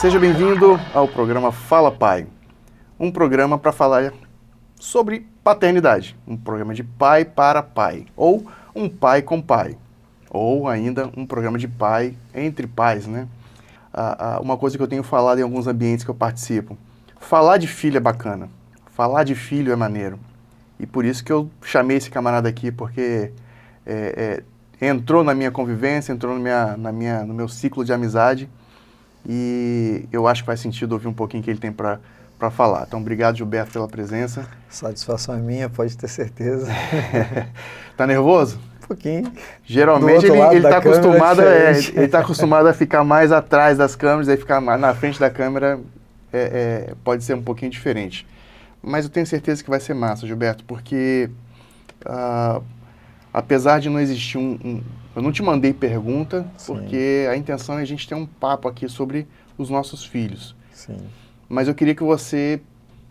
Seja bem-vindo ao programa Fala Pai, um programa para falar sobre paternidade, um programa de pai para pai, ou um pai com pai, ou ainda um programa de pai entre pais, né? Uma coisa que eu tenho falado em alguns ambientes que eu participo, falar de filho é bacana, falar de filho é maneiro, e por isso que eu chamei esse camarada aqui, porque entrou na minha convivência, entrou no meu ciclo de amizade, e eu acho que faz sentido ouvir um pouquinho o que ele tem para falar. Então, obrigado, Gilberto, pela presença. Satisfação é minha, pode ter certeza. Tá nervoso? Um pouquinho. Geralmente ele tá acostumado a ficar mais atrás das câmeras, aí ficar na frente da câmera pode ser um pouquinho diferente. Mas eu tenho certeza que vai ser massa, Gilberto, porque apesar de não existir eu não te mandei pergunta, Sim. Porque a intenção é a gente ter um papo aqui sobre os nossos filhos. Sim. Mas eu queria que você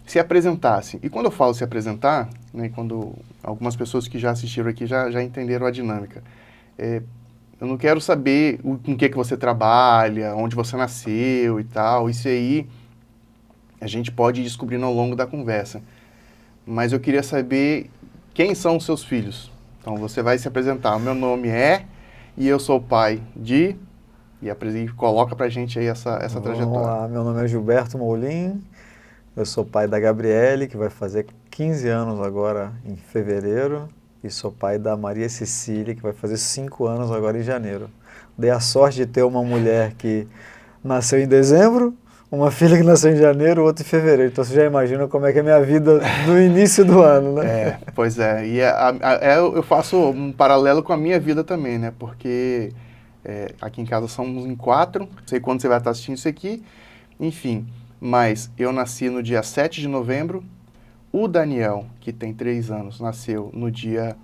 se apresentasse. E quando eu falo se apresentar, né, quando algumas pessoas que já assistiram aqui já entenderam a dinâmica. Eu não quero saber com que você trabalha, onde você nasceu e tal. Isso aí a gente pode ir descobrindo ao longo da conversa. Mas eu queria saber quem são os seus filhos. Então você vai se apresentar. O meu nome é, e eu sou o pai de, e coloca pra gente aí essa trajetória. Vamos lá, meu nome é Gilberto Moulin, eu sou pai da Gabriele, que vai fazer 15 anos agora em fevereiro, e sou pai da Maria Cecília, que vai fazer 5 anos agora em janeiro. Dei a sorte de ter uma mulher que nasceu em dezembro, uma filha que nasceu em janeiro, outra em fevereiro. Então você já imagina como é que é a minha vida no início do ano, né? Pois é. E eu faço um paralelo com a minha vida também, né? Porque aqui em casa somos em 4. Não sei quando você vai estar assistindo isso aqui. Enfim, mas eu nasci no dia 7 de novembro. O Daniel, que tem 3 anos, nasceu no dia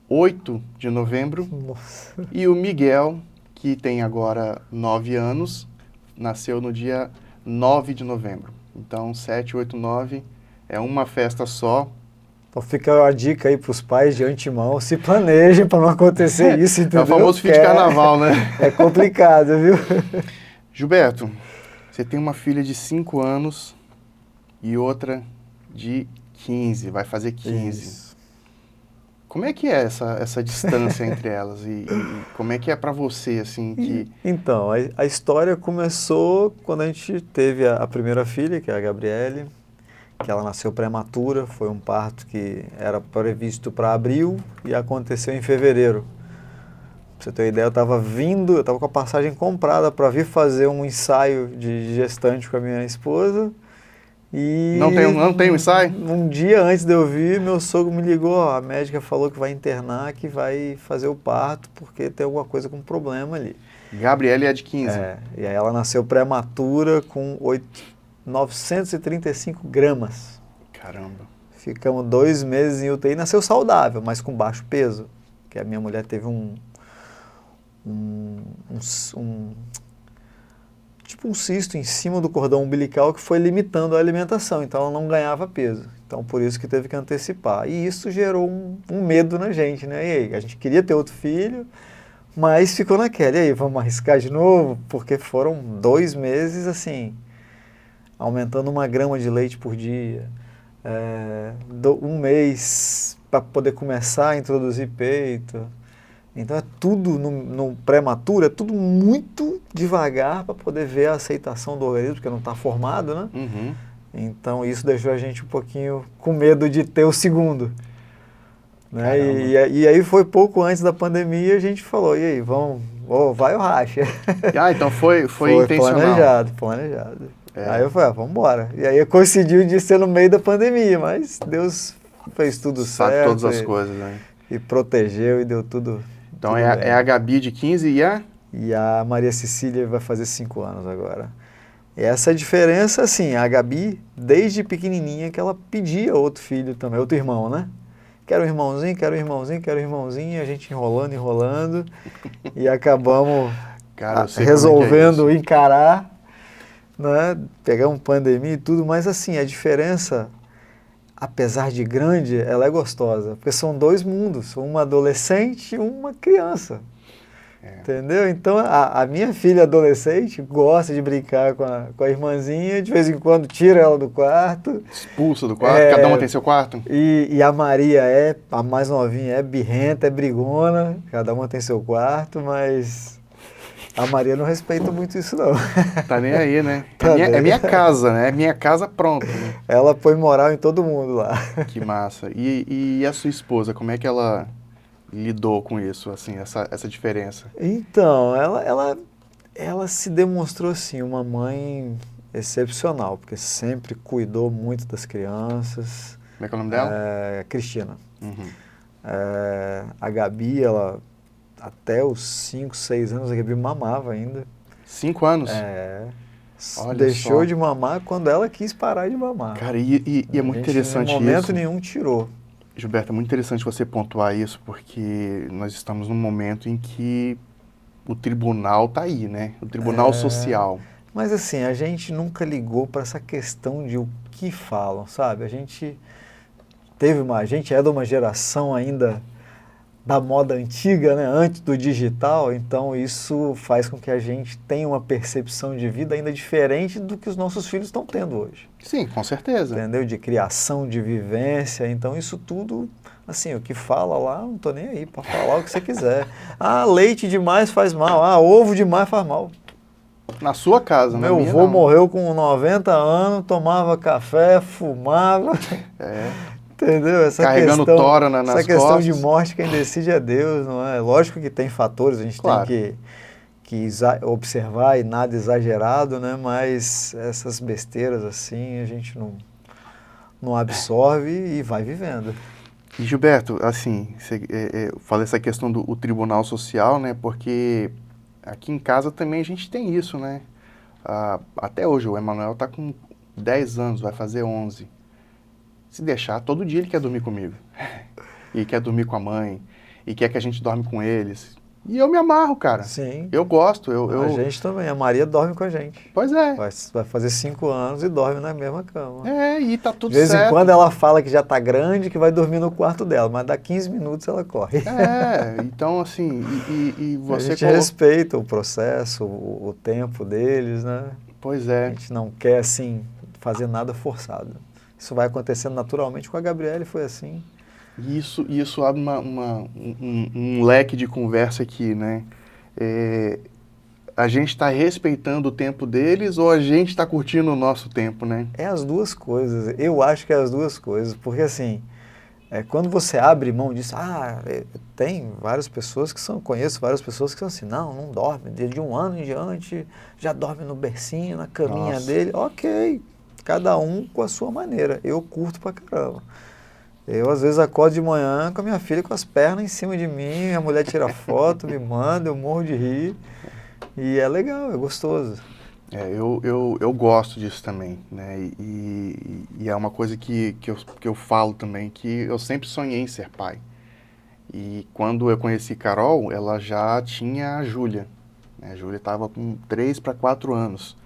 8 de novembro. Nossa. E o Miguel, que tem agora 9 anos, nasceu no dia 9 de novembro. Então, 7, 8, 9 é uma festa só. Então fica a dica aí para os pais de antemão, se planejem para não acontecer isso, entendeu? É o famoso fim de carnaval, né? É complicado, viu? Gilberto, você tem uma filha de 5 anos e outra de 15, vai fazer 15. Isso. Como é que é essa distância entre elas e como é que é para você, assim, que... Então, a história começou quando a gente teve a primeira filha, que é a Gabriele, que ela nasceu prematura, foi um parto que era previsto para abril e aconteceu em fevereiro. Pra você ter uma ideia, eu estava com a passagem comprada para vir fazer um ensaio de gestante com a minha esposa. E não tem um ensaio? Um dia antes de eu vir, meu sogro me ligou, a médica falou que vai internar, que vai fazer o parto, porque tem alguma coisa com problema ali. Gabriele é de 15. E aí ela nasceu prematura com 935 gramas. Caramba. Ficamos 2 meses em UTI, nasceu saudável, mas com baixo peso, que a minha mulher teve tipo um cisto em cima do cordão umbilical que foi limitando a alimentação, então ela não ganhava peso. Então por isso que teve que antecipar. E isso gerou um medo na gente, né? E aí, a gente queria ter outro filho, mas ficou naquela. E aí, vamos arriscar de novo? Porque foram 2 meses assim, aumentando 1 grama de leite por dia, 1 mês para poder começar a introduzir peito. Então é tudo no prematuro, é tudo muito devagar para poder ver a aceitação do organismo, porque não está formado, né? Uhum. Então isso deixou a gente um pouquinho com medo de ter o segundo. Né? E aí foi pouco antes da pandemia, a gente falou, e aí, vai ou racha? Então foi intencional. Planejado. Aí eu falei, vamos embora. E aí coincidiu de ser no meio da pandemia, mas Deus fez tudo certo. Sabe todas as coisas, né? E protegeu e deu tudo. Então é a Gabi de 15 e a? E a Maria Cecília vai fazer 5 anos agora. E essa diferença, assim, a Gabi, desde pequenininha, que ela pedia outro filho também, outro irmão, né? Quero um irmãozinho, quero um irmãozinho, quero um irmãozinho, e a gente enrolando, e acabamos resolvendo encarar, né? Pegamos pandemia e tudo, mas assim, a diferença, apesar de grande, ela é gostosa, porque são 2 mundos, uma adolescente e uma criança. Entendeu? Então, a minha filha adolescente gosta de brincar com a irmãzinha, de vez em quando tira ela do quarto. Expulsa do quarto, cada uma tem seu quarto? E a Maria a mais novinha, é birrenta, é brigona, cada uma tem seu quarto, mas a Maria não respeita muito isso, não. Tá nem aí, né? Tá É minha casa, né? É minha casa pronta, né? Ela põe moral em todo mundo lá. Que massa. E a sua esposa, como é que ela lidou com isso, assim, essa diferença? Então, ela se demonstrou, assim, uma mãe excepcional, porque sempre cuidou muito das crianças. Como é que é o nome dela? Cristina. Uhum. A Gabi, ela, até os 5, 6 anos, a Gabi mamava ainda. 5 anos? Olha Deixou só. de mamar quando ela quis parar de mamar. Cara, e é muito interessante isso. Em momento nenhum tirou. Gilberto, é muito interessante você pontuar isso, porque nós estamos num momento em que o tribunal tá aí, né? O tribunal social. Mas assim, a gente nunca ligou para essa questão de o que falam, sabe? A gente é de uma geração ainda da moda antiga, né? Antes do digital, então isso faz com que a gente tenha uma percepção de vida ainda diferente do que os nossos filhos estão tendo hoje. Sim, com certeza. Entendeu? De criação, de vivência, então isso tudo, assim, o que fala lá, não tô nem aí, para falar o que você quiser. Ah, leite demais faz mal, ovo demais faz mal. Na sua casa, Meu minha, avô não. morreu com 90 anos, tomava café, fumava. Entendeu? Carregando tora nas costas. Essa questão de costas. morte, quem decide é Deus, não é? Lógico que tem fatores, a gente Claro. tem que observar e nada exagerado, né? Mas essas besteiras assim a gente não absorve e vai vivendo. E Gilberto, assim, eu falei essa questão do tribunal social, né? Porque aqui em casa também a gente tem isso, né? Até hoje o Emanuel tá com 10 anos, vai fazer 11. Se deixar, todo dia ele quer dormir comigo. E quer dormir com a mãe. E quer que a gente dorme com eles. E eu me amarro, cara. Sim. Eu gosto. A gente também. A Maria dorme com a gente. Pois é. Vai fazer 5 anos e dorme na mesma cama. E tá tudo certo. De vez em quando ela fala que já tá grande, que vai dormir no quarto dela. Mas dá 15 minutos ela corre. Então assim, e você... A gente respeita o processo, o tempo deles, né? Pois é. A gente não quer, assim, fazer nada forçado. Isso vai acontecendo naturalmente com a Gabriele, foi assim. Isso abre um leque de conversa aqui, né? A gente está respeitando o tempo deles ou a gente está curtindo o nosso tempo, né? É as duas coisas. Eu acho que é as duas coisas. Porque, assim, quando você abre mão disso... tem várias pessoas conheço várias pessoas que são assim, não dorme. De 1 ano em diante, já dorme no bercinho, na caminha dele. Ok, cada um com a sua maneira. Eu curto pra caramba. Eu, às vezes, acordo de manhã com a minha filha com as pernas em cima de mim, a mulher tira foto, me manda, eu morro de rir. E é legal, é gostoso. Eu gosto disso também, né? E é uma coisa que eu falo também, que eu sempre sonhei em ser pai. E quando eu conheci Carol, ela já tinha a Júlia. A Júlia estava com 3 para 4 anos.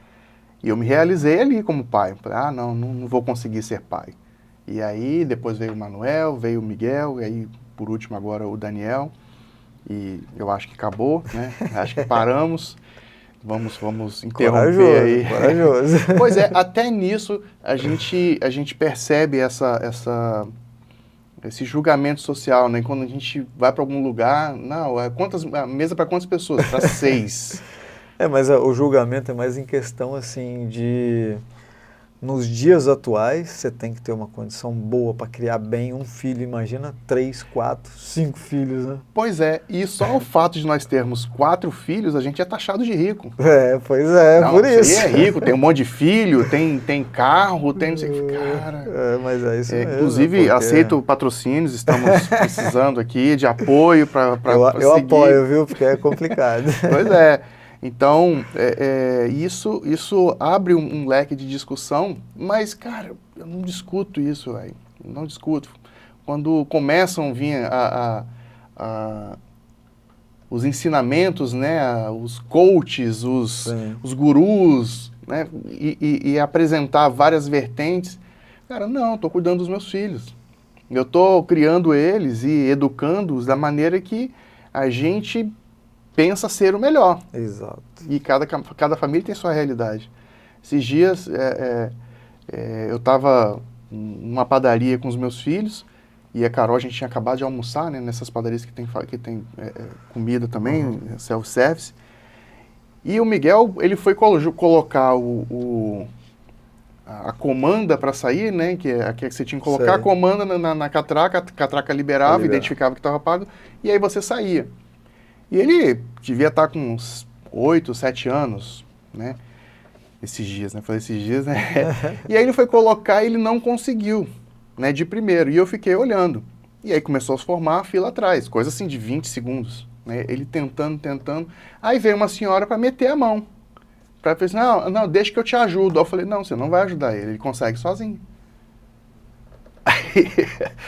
E eu me realizei ali como pai. Falei, não vou conseguir ser pai. E aí, depois veio o Manuel, veio o Miguel, e aí, por último, agora o Daniel. E eu acho que acabou, né? Acho que paramos. Vamos interromper aí. Corajoso. Pois é, até nisso a gente percebe esse julgamento social, né? Quando a gente vai para algum lugar, a mesa para quantas pessoas? Para 6. Mas o julgamento é mais em questão, assim, de... Nos dias atuais, você tem que ter uma condição boa para criar bem um filho. Imagina 3, 4, 5 filhos, né? Pois é, e só o fato de nós termos 4 filhos, a gente é taxado de rico. Pois é, por isso. Você é rico, tem um monte de filho, tem carro, tem não sei o que, cara. Mas é isso mesmo. Inclusive, aceito patrocínios, estamos precisando aqui de apoio para seguir. Eu apoio, viu? Porque é complicado. Pois é. Então, isso abre um leque de discussão, mas, cara, eu não discuto isso, velho. Não discuto. Quando começam a vir os ensinamentos, né, os coaches, os gurus, né, e apresentar várias vertentes, cara, não, estou cuidando dos meus filhos. Eu estou criando eles e educando-os da maneira que a gente pensa ser o melhor. Exato. E cada família tem sua realidade. Esses dias eu estava numa padaria com os meus filhos e a Carol, a gente tinha acabado de almoçar, né, nessas padarias que tem comida também, self-service. E o Miguel, ele foi colocar a comanda para sair, né, que você tinha que colocar a comanda na catraca, a catraca liberava, identificava que estava pago, e aí você saía. E ele devia estar com uns 8, 7 anos, né, esses dias, né, E aí ele foi colocar e ele não conseguiu, né, de primeiro, e eu fiquei olhando. E aí começou a se formar a fila atrás, coisa assim de 20 segundos, né, ele tentando. Aí veio uma senhora para meter a mão. Pra ele assim, não, deixa que eu te ajudo. Eu falei, não, você não vai ajudar ele consegue sozinho.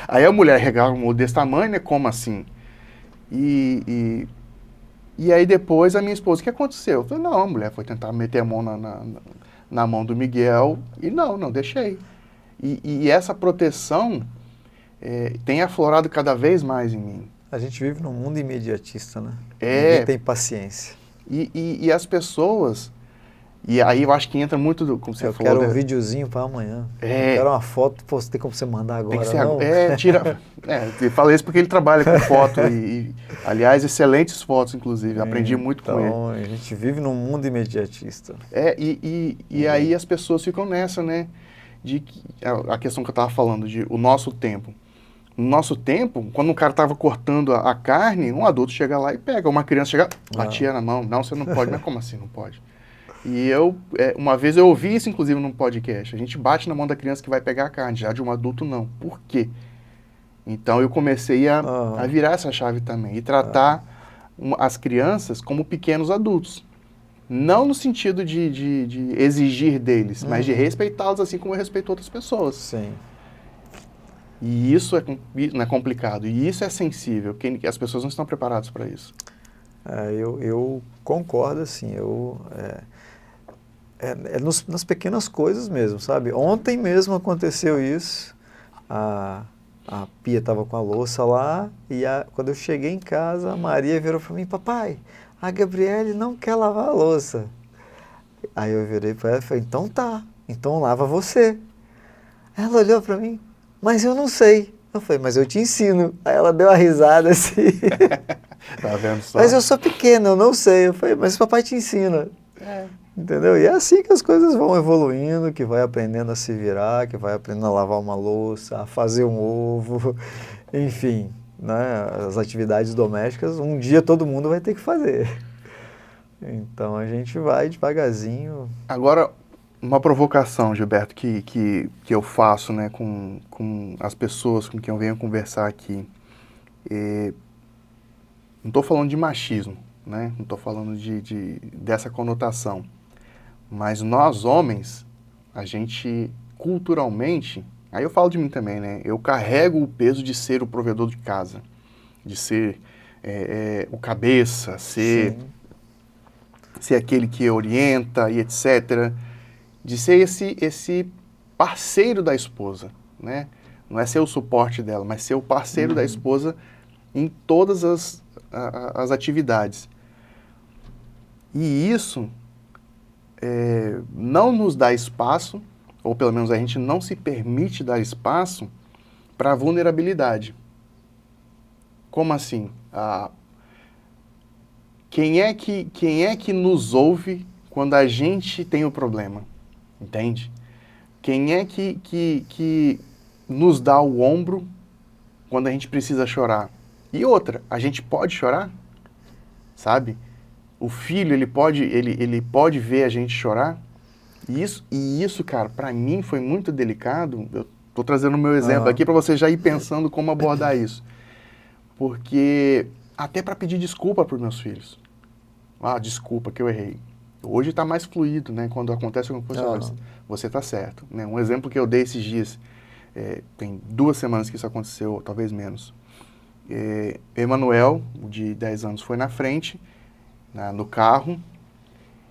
Aí a mulher regalou desse tamanho, né, como assim? E aí depois a minha esposa, o que aconteceu? Eu falei, não, a mulher foi tentar meter a mão na mão do Miguel e não deixei. E essa proteção tem aflorado cada vez mais em mim. A gente vive num mundo imediatista, né? Ninguém tem paciência. E as pessoas... E aí eu acho que entra muito como você falou. Eu quero um videozinho para amanhã. Eu quero uma foto, pô, tem como você mandar agora, tem que ser, tira... eu falei isso porque ele trabalha com foto aliás, excelentes fotos, inclusive. Aprendi muito com ele. Então, a gente vive num mundo imediatista. E aí as pessoas ficam nessa, né? De a questão que eu estava falando, de o nosso tempo. No nosso tempo, quando um cara estava cortando a carne, um adulto chega lá e pega. Uma criança chega, batia na mão. Não, você não pode. Mas como assim não pode? E uma vez eu ouvi isso, inclusive, num podcast. A gente bate na mão da criança que vai pegar a carne, já de um adulto não. Por quê? Então eu comecei a virar essa chave também e tratar as crianças como pequenos adultos. Não no sentido de exigir deles, mas de respeitá-los assim como eu respeito outras pessoas. Sim. E isso não é complicado, e isso é sensível, porque as pessoas não estão preparadas para isso. Eu concordo, assim, nas pequenas coisas mesmo, sabe? Ontem mesmo aconteceu isso, a Pia estava com a louça lá, e quando eu cheguei em casa, a Maria virou para mim, papai, a Gabriele não quer lavar a louça. Aí eu virei para ela e falei, então tá, então lava você. Ela olhou para mim, mas eu não sei. Eu falei, mas eu te ensino. Aí ela deu uma risada assim. Tá vendo só? Mas eu sou pequena, eu não sei. Eu falei, mas o papai te ensina. Entendeu? E é assim que as coisas vão evoluindo, que vai aprendendo a se virar, que vai aprendendo a lavar uma louça, a fazer um ovo, enfim, né? As atividades domésticas, um dia todo mundo vai ter que fazer. Então a gente vai devagarzinho. Agora, uma provocação, Gilberto, que eu faço, né, com as pessoas com quem eu venho conversar aqui. Não estou falando de machismo, né? Não estou falando dessa conotação. Mas nós, homens, a gente, culturalmente, aí eu falo de mim também, né? Eu carrego o peso de ser o provedor de casa, de ser o cabeça, ser aquele que orienta e etc., de ser esse parceiro da esposa, né? Não é ser o suporte dela, mas ser o parceiro da esposa em todas as atividades. E isso não nos dá espaço, ou pelo menos a gente não se permite dar espaço para a vulnerabilidade. Como assim? Quem é que nos ouve quando a gente tem o problema? Entende? Quem é que nos dá o ombro quando a gente precisa chorar? E outra, a gente pode chorar? Sabe? O filho, ele pode ver a gente chorar? E isso, cara, pra mim foi muito delicado. Eu tô trazendo o meu exemplo aqui para você já ir pensando como abordar isso. Porque até para pedir desculpa pros meus filhos. Desculpa que eu errei. Hoje está mais fluido, né? Quando acontece alguma coisa, olha, você está certo. Né? Um exemplo que eu dei esses dias, tem 2 semanas que isso aconteceu, talvez menos. Emanuel, de 10 anos, foi na frente, no carro,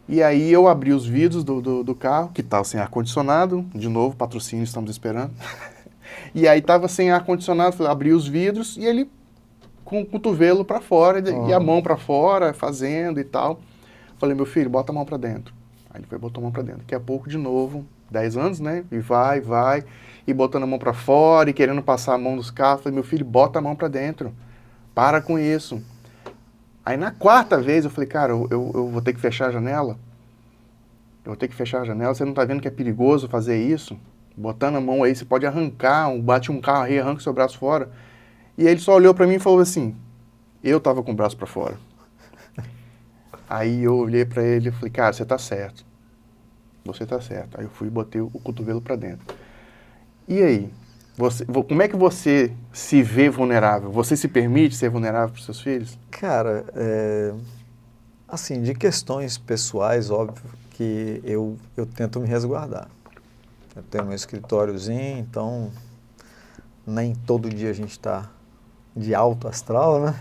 e aí eu abri os vidros do carro, que estava sem ar-condicionado, de novo, patrocínio, estamos esperando. E aí estava sem ar-condicionado, abri os vidros e ele com o cotovelo para fora e a mão para fora, fazendo e tal. Falei, meu filho, bota a mão para dentro. Aí ele foi, botou a mão para dentro. Daqui a pouco, de novo, 10 anos, né? E vai, e botando a mão para fora e querendo passar a mão nos carros. Falei, meu filho, bota a mão para dentro. Para com isso. Aí na quarta vez eu falei, cara, eu vou ter que fechar a janela. Eu vou ter que fechar a janela. Você não tá vendo que é perigoso fazer isso? Botando a mão aí, você pode arrancar, bate um carro aí, arranca seu braço fora. E aí ele só olhou pra mim e falou assim, eu tava com o braço pra fora. Aí eu olhei pra ele e falei, cara, você tá certo. Você tá certo. Aí eu fui e botei o cotovelo pra dentro. E aí? Como é que você se vê vulnerável? Você se permite ser vulnerável pros seus filhos? Cara, assim, de questões pessoais, óbvio, que eu tento me resguardar. Eu tenho meu escritóriozinho, então nem todo dia a gente está de alto astral, né?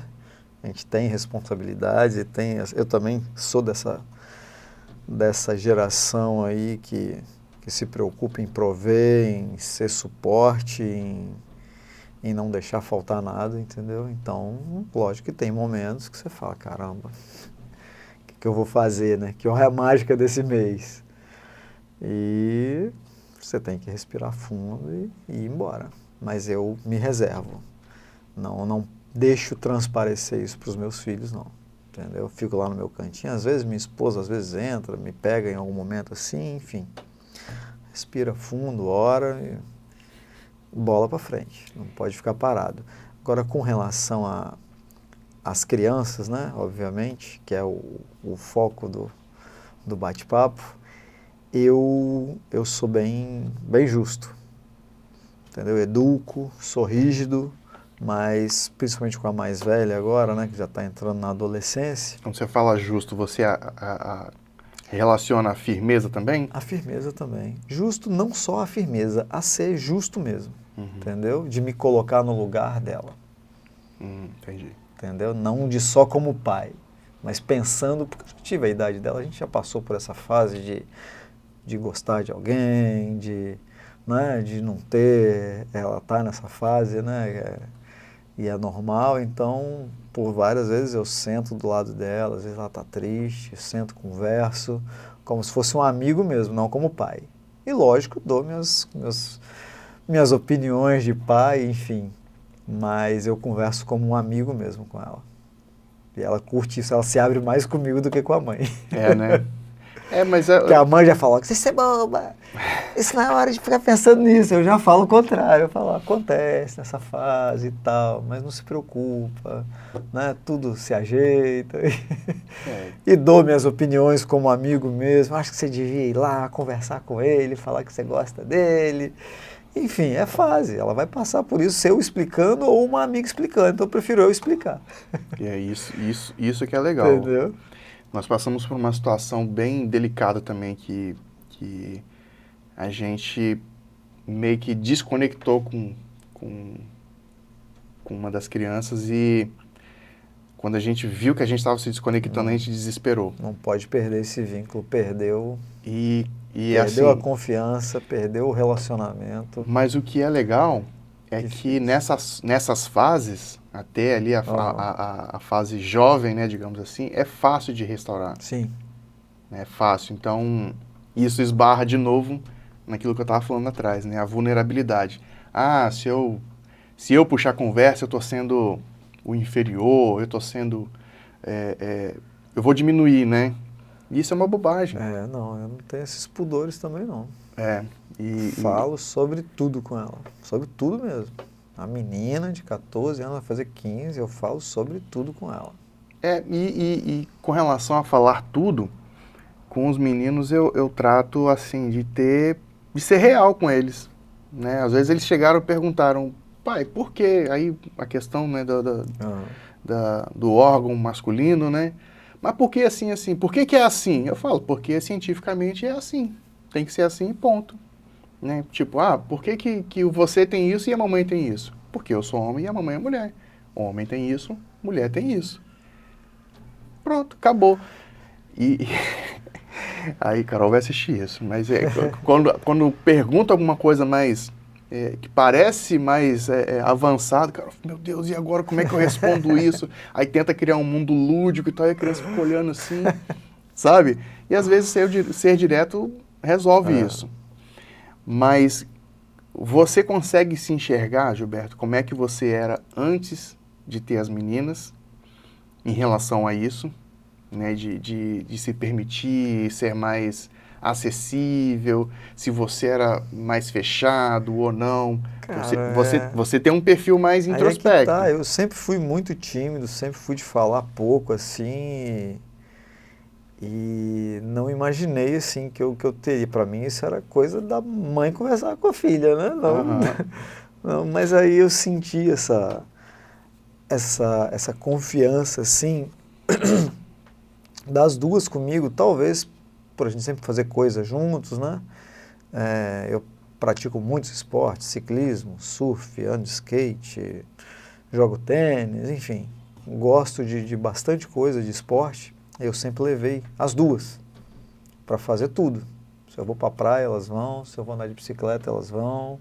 A gente tem responsabilidade, eu também sou dessa geração aí que se preocupa em prover, em ser suporte, em não deixar faltar nada, entendeu? Então, lógico que tem momentos que você fala, caramba, o que eu vou fazer, né? Que hora é a mágica desse mês? E você tem que respirar fundo e ir embora. Mas eu me reservo. Não deixo transparecer isso para os meus filhos, não. Entendeu? Eu fico lá no meu cantinho. Às vezes minha esposa entra, me pega em algum momento assim, enfim. Respira fundo, ora e bola para frente. Não pode ficar parado. Agora, com relação às crianças, né? Obviamente, que é o foco do bate-papo, eu sou bem justo, entendeu? Educo, sou rígido, mas principalmente com a mais velha agora, né, que já está entrando na adolescência. Quando você fala justo, você relaciona a firmeza também? A firmeza também. Justo, não só a firmeza, a ser justo mesmo, entendeu? De me colocar no lugar dela. Entendi. Entendeu? Não de só como pai, mas pensando, porque eu tive a idade dela, a gente já passou por essa fase de gostar de alguém, né, de não ter, ela tá nessa fase, né, e é normal, então, por várias vezes eu sento do lado dela, às vezes ela tá triste, eu sento, converso, como se fosse um amigo mesmo, não como pai. E lógico, dou minhas opiniões de pai, enfim, mas eu converso como um amigo mesmo com ela. E ela curte isso, ela se abre mais comigo do que com a mãe. É, né? Porque a mãe já fala, você é boba, isso não é hora de ficar pensando nisso. Eu já falo o contrário, eu falo, acontece nessa fase e tal, mas não se preocupa, né? Tudo se ajeita. E dou minhas opiniões como amigo mesmo, acho que você devia ir lá conversar com ele, falar que você gosta dele. Enfim, é fase, ela vai passar por isso, eu explicando ou uma amiga explicando, então eu prefiro eu explicar. E é isso que é legal. Entendeu? Nós passamos por uma situação bem delicada também, que a gente meio que desconectou com uma das crianças e quando a gente viu que a gente estava se desconectando, a gente desesperou. Não pode perder esse vínculo, perdeu Perdeu assim, a confiança, perdeu o relacionamento. Mas o que é legal é que nessas fases, até ali a fase jovem, né, digamos assim, é fácil de restaurar. Sim. É fácil. Então, isso esbarra de novo naquilo que eu estava falando atrás, né, a vulnerabilidade. Ah, se eu puxar conversa, eu estou sendo o inferior, eu estou sendo... eu vou diminuir, né? Isso é uma bobagem. Não, eu não tenho esses pudores também, não. Falo sobre tudo com ela, sobre tudo mesmo. A menina de 14 anos vai fazer 15, eu falo sobre tudo com ela. E com relação a falar tudo, com os meninos eu trato assim, de ser real com eles. Né? Às vezes eles chegaram e perguntaram, pai, por quê? Aí a questão, né, do órgão masculino, né? Mas por que assim? Por que é assim? Eu falo, porque cientificamente é assim. Tem que ser assim, ponto. Né? Tipo, por que você tem isso e a mamãe tem isso? Porque eu sou homem e a mamãe é mulher. O homem tem isso, mulher tem isso. Pronto, acabou. Aí, Carol vai assistir isso. Mas quando pergunta alguma coisa mais que parece mais avançado, cara, meu Deus, e agora como é que eu respondo isso? Aí tenta criar um mundo lúdico e tal, e a criança fica olhando assim, sabe? E às vezes ser direto resolve isso. Mas você consegue se enxergar, Gilberto, como é que você era antes de ter as meninas em relação a isso, né? De se permitir ser mais acessível, se você era mais fechado ou não. Cara, Você tem um perfil mais aí é que introspecto. tá, eu sempre fui muito tímido, sempre fui de falar pouco, assim, e não imaginei, assim, que eu teria. Pra mim isso era coisa da mãe conversar com a filha, né? Não, não, mas aí eu senti essa confiança, assim, das duas comigo, talvez por a gente sempre fazer coisas juntos, né? Eu pratico muitos esportes, ciclismo, surf, ando de skate, jogo tênis, enfim. Gosto de bastante coisa de esporte. Eu sempre levei as duas para fazer tudo. Se eu vou para a praia, elas vão. Se eu vou andar de bicicleta, elas vão.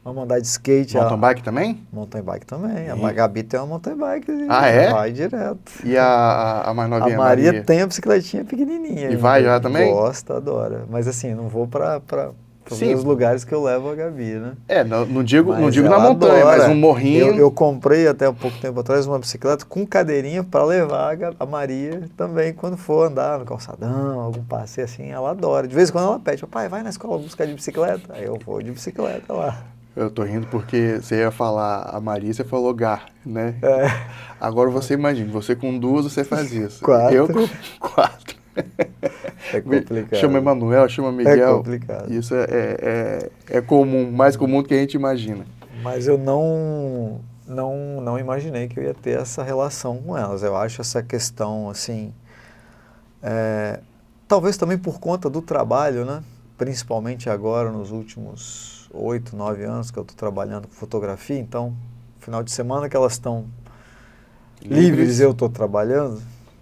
Vamos andar de skate. Mountain bike também? Mountain bike também. A Gabi tem uma mountain bike. Ah, é? Vai direto. E a mais novinha, A Maria tem a bicicletinha pequenininha. E vai já também? Gosta, adora. Mas assim, não vou para os lugares que eu levo a Gabi, né? Não digo Mas na montanha, adora. mas um morrinho. Eu comprei até um pouco tempo atrás uma bicicleta com cadeirinha para levar a Maria também quando for andar no calçadão, algum passeio assim, ela adora. De vez em quando ela pede, pai, vai na escola buscar de bicicleta. Aí eu vou de bicicleta lá. Eu tô rindo porque você ia falar a Maria, você falou Gar, né? Agora você imagina, você com duas você faz isso. 4. Eu com 4. É complicado. Chama Emanuel, chama Miguel. É complicado. Isso é comum, mais comum do que a gente imagina. Mas eu não imaginei que eu ia ter essa relação com elas. Eu acho essa questão, assim, talvez também por conta do trabalho, né? Principalmente agora, nos últimos 8, 9 anos que eu estou trabalhando com fotografia. Então, final de semana que elas estão livres, eu estou trabalhando.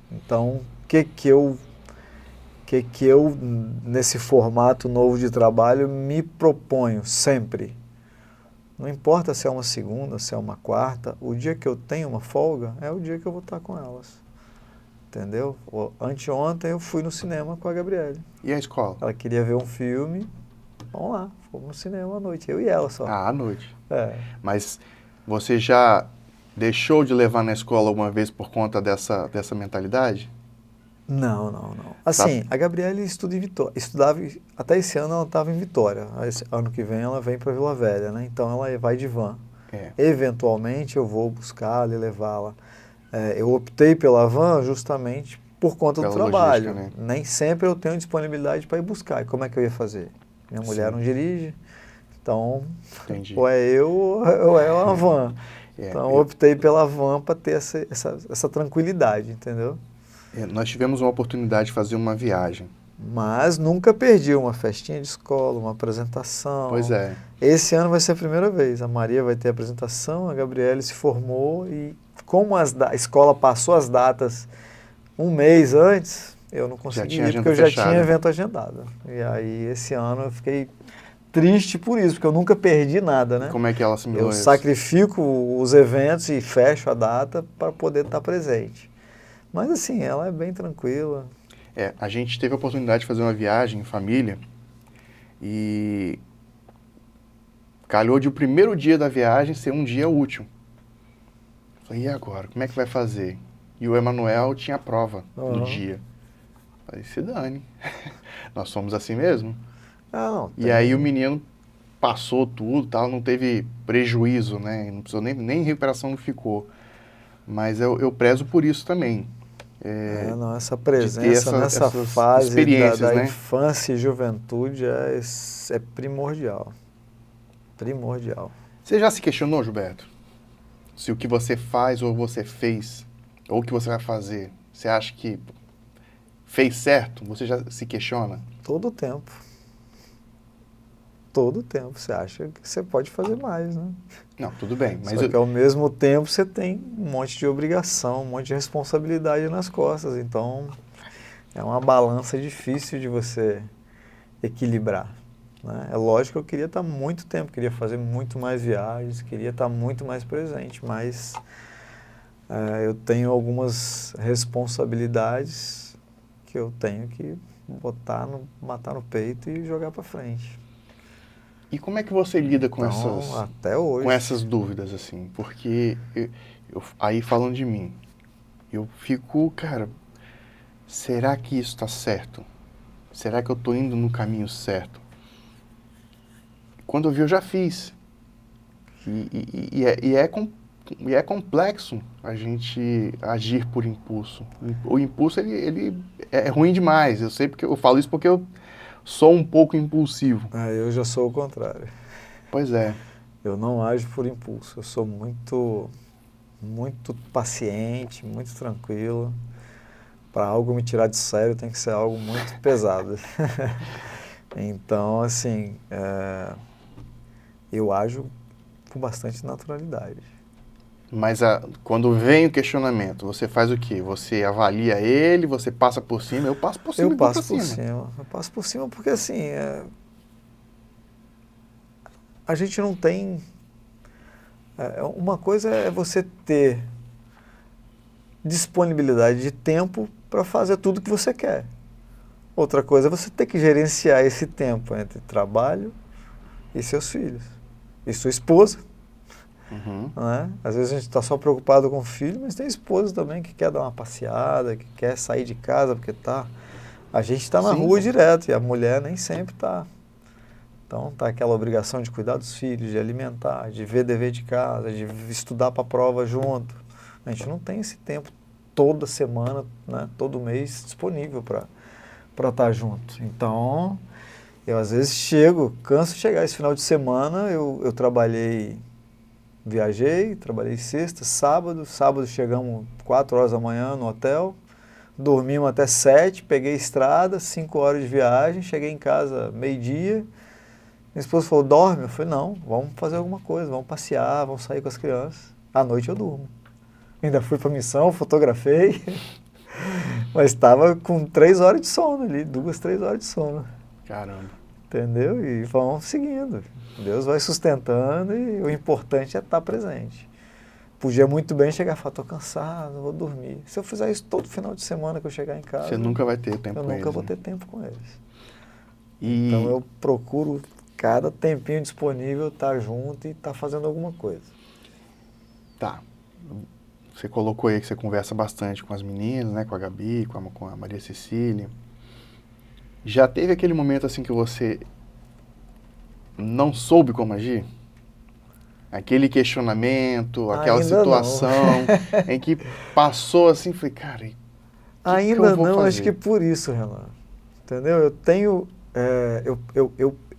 Então, o que eu, nesse formato novo de trabalho, me proponho sempre? Não importa se é uma segunda, se é uma quarta, o dia que eu tenho uma folga é o dia que eu vou estar com elas. Entendeu? Anteontem eu fui no cinema com a Gabriele. E a escola? Ela queria ver um filme, vamos lá, fomos no cinema à noite, eu e ela só. À noite. É. Mas você já deixou de levar na escola alguma vez por conta dessa mentalidade? Não. Assim, a Gabriele estuda em Vitória. Estudava, até esse ano ela estava em Vitória. Esse ano que vem ela vem para Vila Velha, né? Então ela vai de van. Eventualmente eu vou buscá-la e levá-la. Eu optei pela van justamente por conta do trabalho. Logística, né? Nem sempre eu tenho disponibilidade para ir buscar. E como é que eu ia fazer? Minha mulher não dirige, então ou é eu ou é uma van. Então eu optei pela van para ter essa tranquilidade, entendeu? Nós tivemos uma oportunidade de fazer uma viagem. Mas nunca perdi uma festinha de escola, uma apresentação. Pois é. Esse ano vai ser a primeira vez. A Maria vai ter a apresentação, a Gabriele se formou e como a escola passou as datas um mês antes, eu não consegui ir porque eu já tinha evento agendado. E aí esse ano eu fiquei triste por isso, porque eu nunca perdi nada, né? Como é que ela assimilou isso? Eu sacrifico os eventos e fecho a data para poder estar presente. Mas assim, ela é bem tranquila. A gente teve a oportunidade de fazer uma viagem em família e calhou de o primeiro dia da viagem ser um dia útil. Falei, e agora? Como é que vai fazer? E o Emanuel tinha prova no dia. Falei, se dane. Nós somos assim mesmo. E aí o menino passou tudo, tal, não teve prejuízo, né? Não precisou nem recuperação não ficou. Mas eu prezo por isso também. Essa presença nessa fase da né? infância e juventude é primordial. Primordial. Você já se questionou, Gilberto? Se o que você faz ou você fez, ou o que você vai fazer, você acha que fez certo? Você já se questiona? Todo o tempo. Todo o tempo. Você acha que você pode fazer mais, né? Não, tudo bem. Mas Só que ao mesmo tempo você tem um monte de obrigação, um monte de responsabilidade nas costas. Então, é uma balança difícil de você equilibrar. né? É lógico que eu queria estar muito tempo, queria fazer muito mais viagens, queria estar muito mais presente, mas eu tenho algumas responsabilidades que eu tenho que matar no peito e jogar para frente. E como é que você lida com Então, até com hoje. essas dúvidas, assim? Porque, aí falando de mim, eu fico, cara, será que isso está certo? Será que eu estou indo no caminho certo? Quando eu vi, eu já fiz. E é complexo a gente agir por impulso. O impulso, ele é ruim demais. Eu sei porque eu falo isso porque eu sou um pouco impulsivo. Eu já sou o contrário. Pois é. Eu não ajo por impulso. Eu sou muito paciente, muito tranquilo. Para algo me tirar de sério tem que ser algo muito pesado. Então, assim, eu ajo com bastante naturalidade. Mas quando vem o questionamento, você faz o quê? Você avalia ele, você passa por cima? Eu passo por cima Eu e vou pra passo por cima. cima. Eu passo por cima porque, assim, a gente não tem... uma coisa é você ter disponibilidade de tempo para fazer tudo que você quer. Outra coisa é você ter que gerenciar esse tempo entre trabalho e seus filhos. E sua esposa, Uhum. né? Às vezes a gente está só preocupado com o filho, mas tem esposa também que quer dar uma passeada, que quer sair de casa porque a gente está na Sim. rua direto e a mulher nem sempre está. Então tá aquela obrigação de cuidar dos filhos, de alimentar, de ver dever de casa, de estudar para a prova junto. A gente não tem esse tempo toda semana, né, todo mês disponível para estar junto. Então, eu às vezes canso de chegar esse final de semana, eu viajei, trabalhei sexta, sábado chegamos 4 horas da manhã no hotel, dormimos até 7, peguei estrada, 5 horas de viagem, cheguei em casa meio-dia. Minha esposa falou, dorme? Eu falei, não, vamos fazer alguma coisa, vamos passear, vamos sair com as crianças. À noite eu durmo. Ainda fui para missão, fotografei, mas estava com 3 horas de sono ali, 2, 3 horas de sono. Caramba. Entendeu? E vamos seguindo. Deus vai sustentando e o importante é estar presente. Podia muito bem chegar e falar, estou cansado, vou dormir. Se eu fizer isso todo final de semana que eu chegar em casa, Você nunca vai ter tempo eu com nunca eles, vou né? ter tempo com eles. Então E eu procuro cada tempinho disponível estar junto e estar fazendo alguma coisa. tá. Você colocou aí que você conversa bastante com as meninas, né? Com a Gabi, com a Maria Cecília. Já teve aquele momento assim que você não soube como agir? Aquele questionamento, aquela Ainda não. situação em que passou assim, falei, cara, o que eu Ainda vou não, acho que fazer? por isso, Renan. Entendeu? Eu tenho.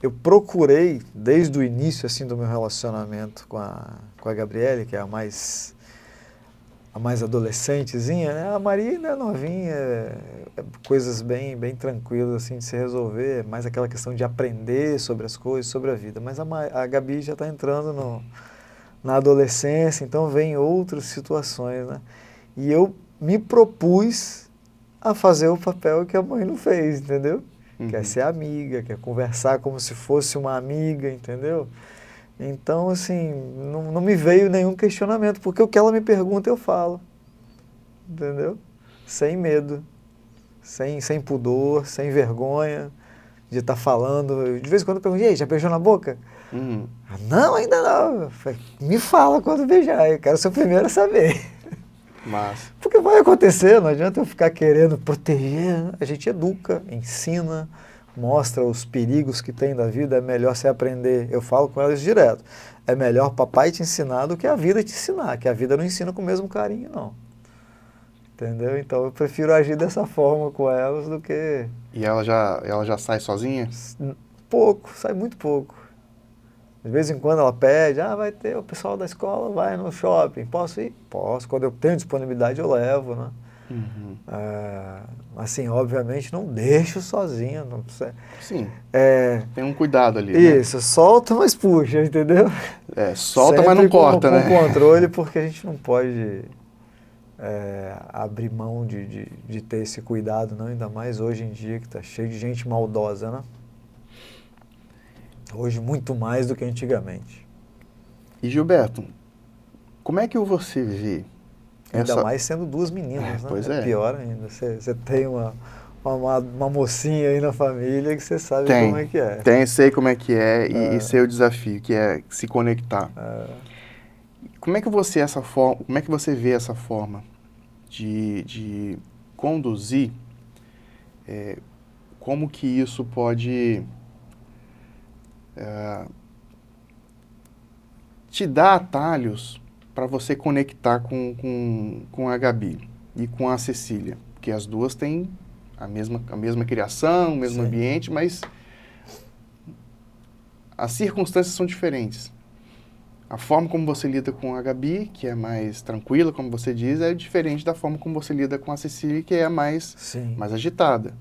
Eu procurei, desde o início assim, do meu relacionamento com a Gabriele, que é a mais adolescentezinha, né? A Maria ainda é novinha, coisas bem tranquilas assim de se resolver, mais aquela questão de aprender sobre as coisas, sobre a vida. Mas a Gabi já está entrando na adolescência, então vem outras situações, né? E eu me propus a fazer o papel que a mãe não fez, entendeu? Quer ser amiga, quer conversar como se fosse uma amiga, entendeu? Então, assim, não me veio nenhum questionamento, porque o que ela me pergunta eu falo, entendeu? Sem medo, sem pudor, sem vergonha de estar falando. De vez em quando eu pergunto, e aí, já beijou na boca? Uhum. Não, ainda não. Eu falei, me fala quando beijar, eu quero ser o primeiro a saber. Mas, Porque vai acontecer, não adianta eu ficar querendo proteger. A gente educa, ensina, mostra os perigos que tem da vida. É melhor você aprender. Eu falo com elas direto. É melhor papai te ensinar do que a vida te ensinar, que a vida não ensina com o mesmo carinho, não. Entendeu? Então eu prefiro agir dessa forma com elas do que... e ela já sai sozinha? Pouco, sai muito pouco. De vez em quando ela pede, vai ter o pessoal da escola, vai no shopping, posso ir? Posso, quando eu tenho disponibilidade eu levo, né? Uhum. Assim, obviamente não deixo sozinho, não precisa... Sim, tem um cuidado ali, né? Isso, solta, mas puxa, entendeu? Solta, mas não Sempre corta, com né? controle, porque a gente não pode abrir mão de ter esse cuidado, não? Ainda mais hoje em dia que está cheio de gente maldosa, né? Hoje muito mais do que antigamente. E Gilberto, como é que você vê Ainda essa... mais sendo duas meninas, né? Pois É é. pior ainda. Você tem uma mocinha aí na família que você sabe como é Tem, que é. sei como é que é e sei o desafio, que é se conectar. Como é que você vê essa forma de conduzir, como que isso pode te dar atalhos para você conectar com a Gabi e com a Cecília? Porque as duas têm a mesma criação, o mesmo Sim. ambiente, mas as circunstâncias são diferentes. A forma como você lida com a Gabi, que é mais tranquila, como você diz, é diferente da forma como você lida com a Cecília, que é mais agitada.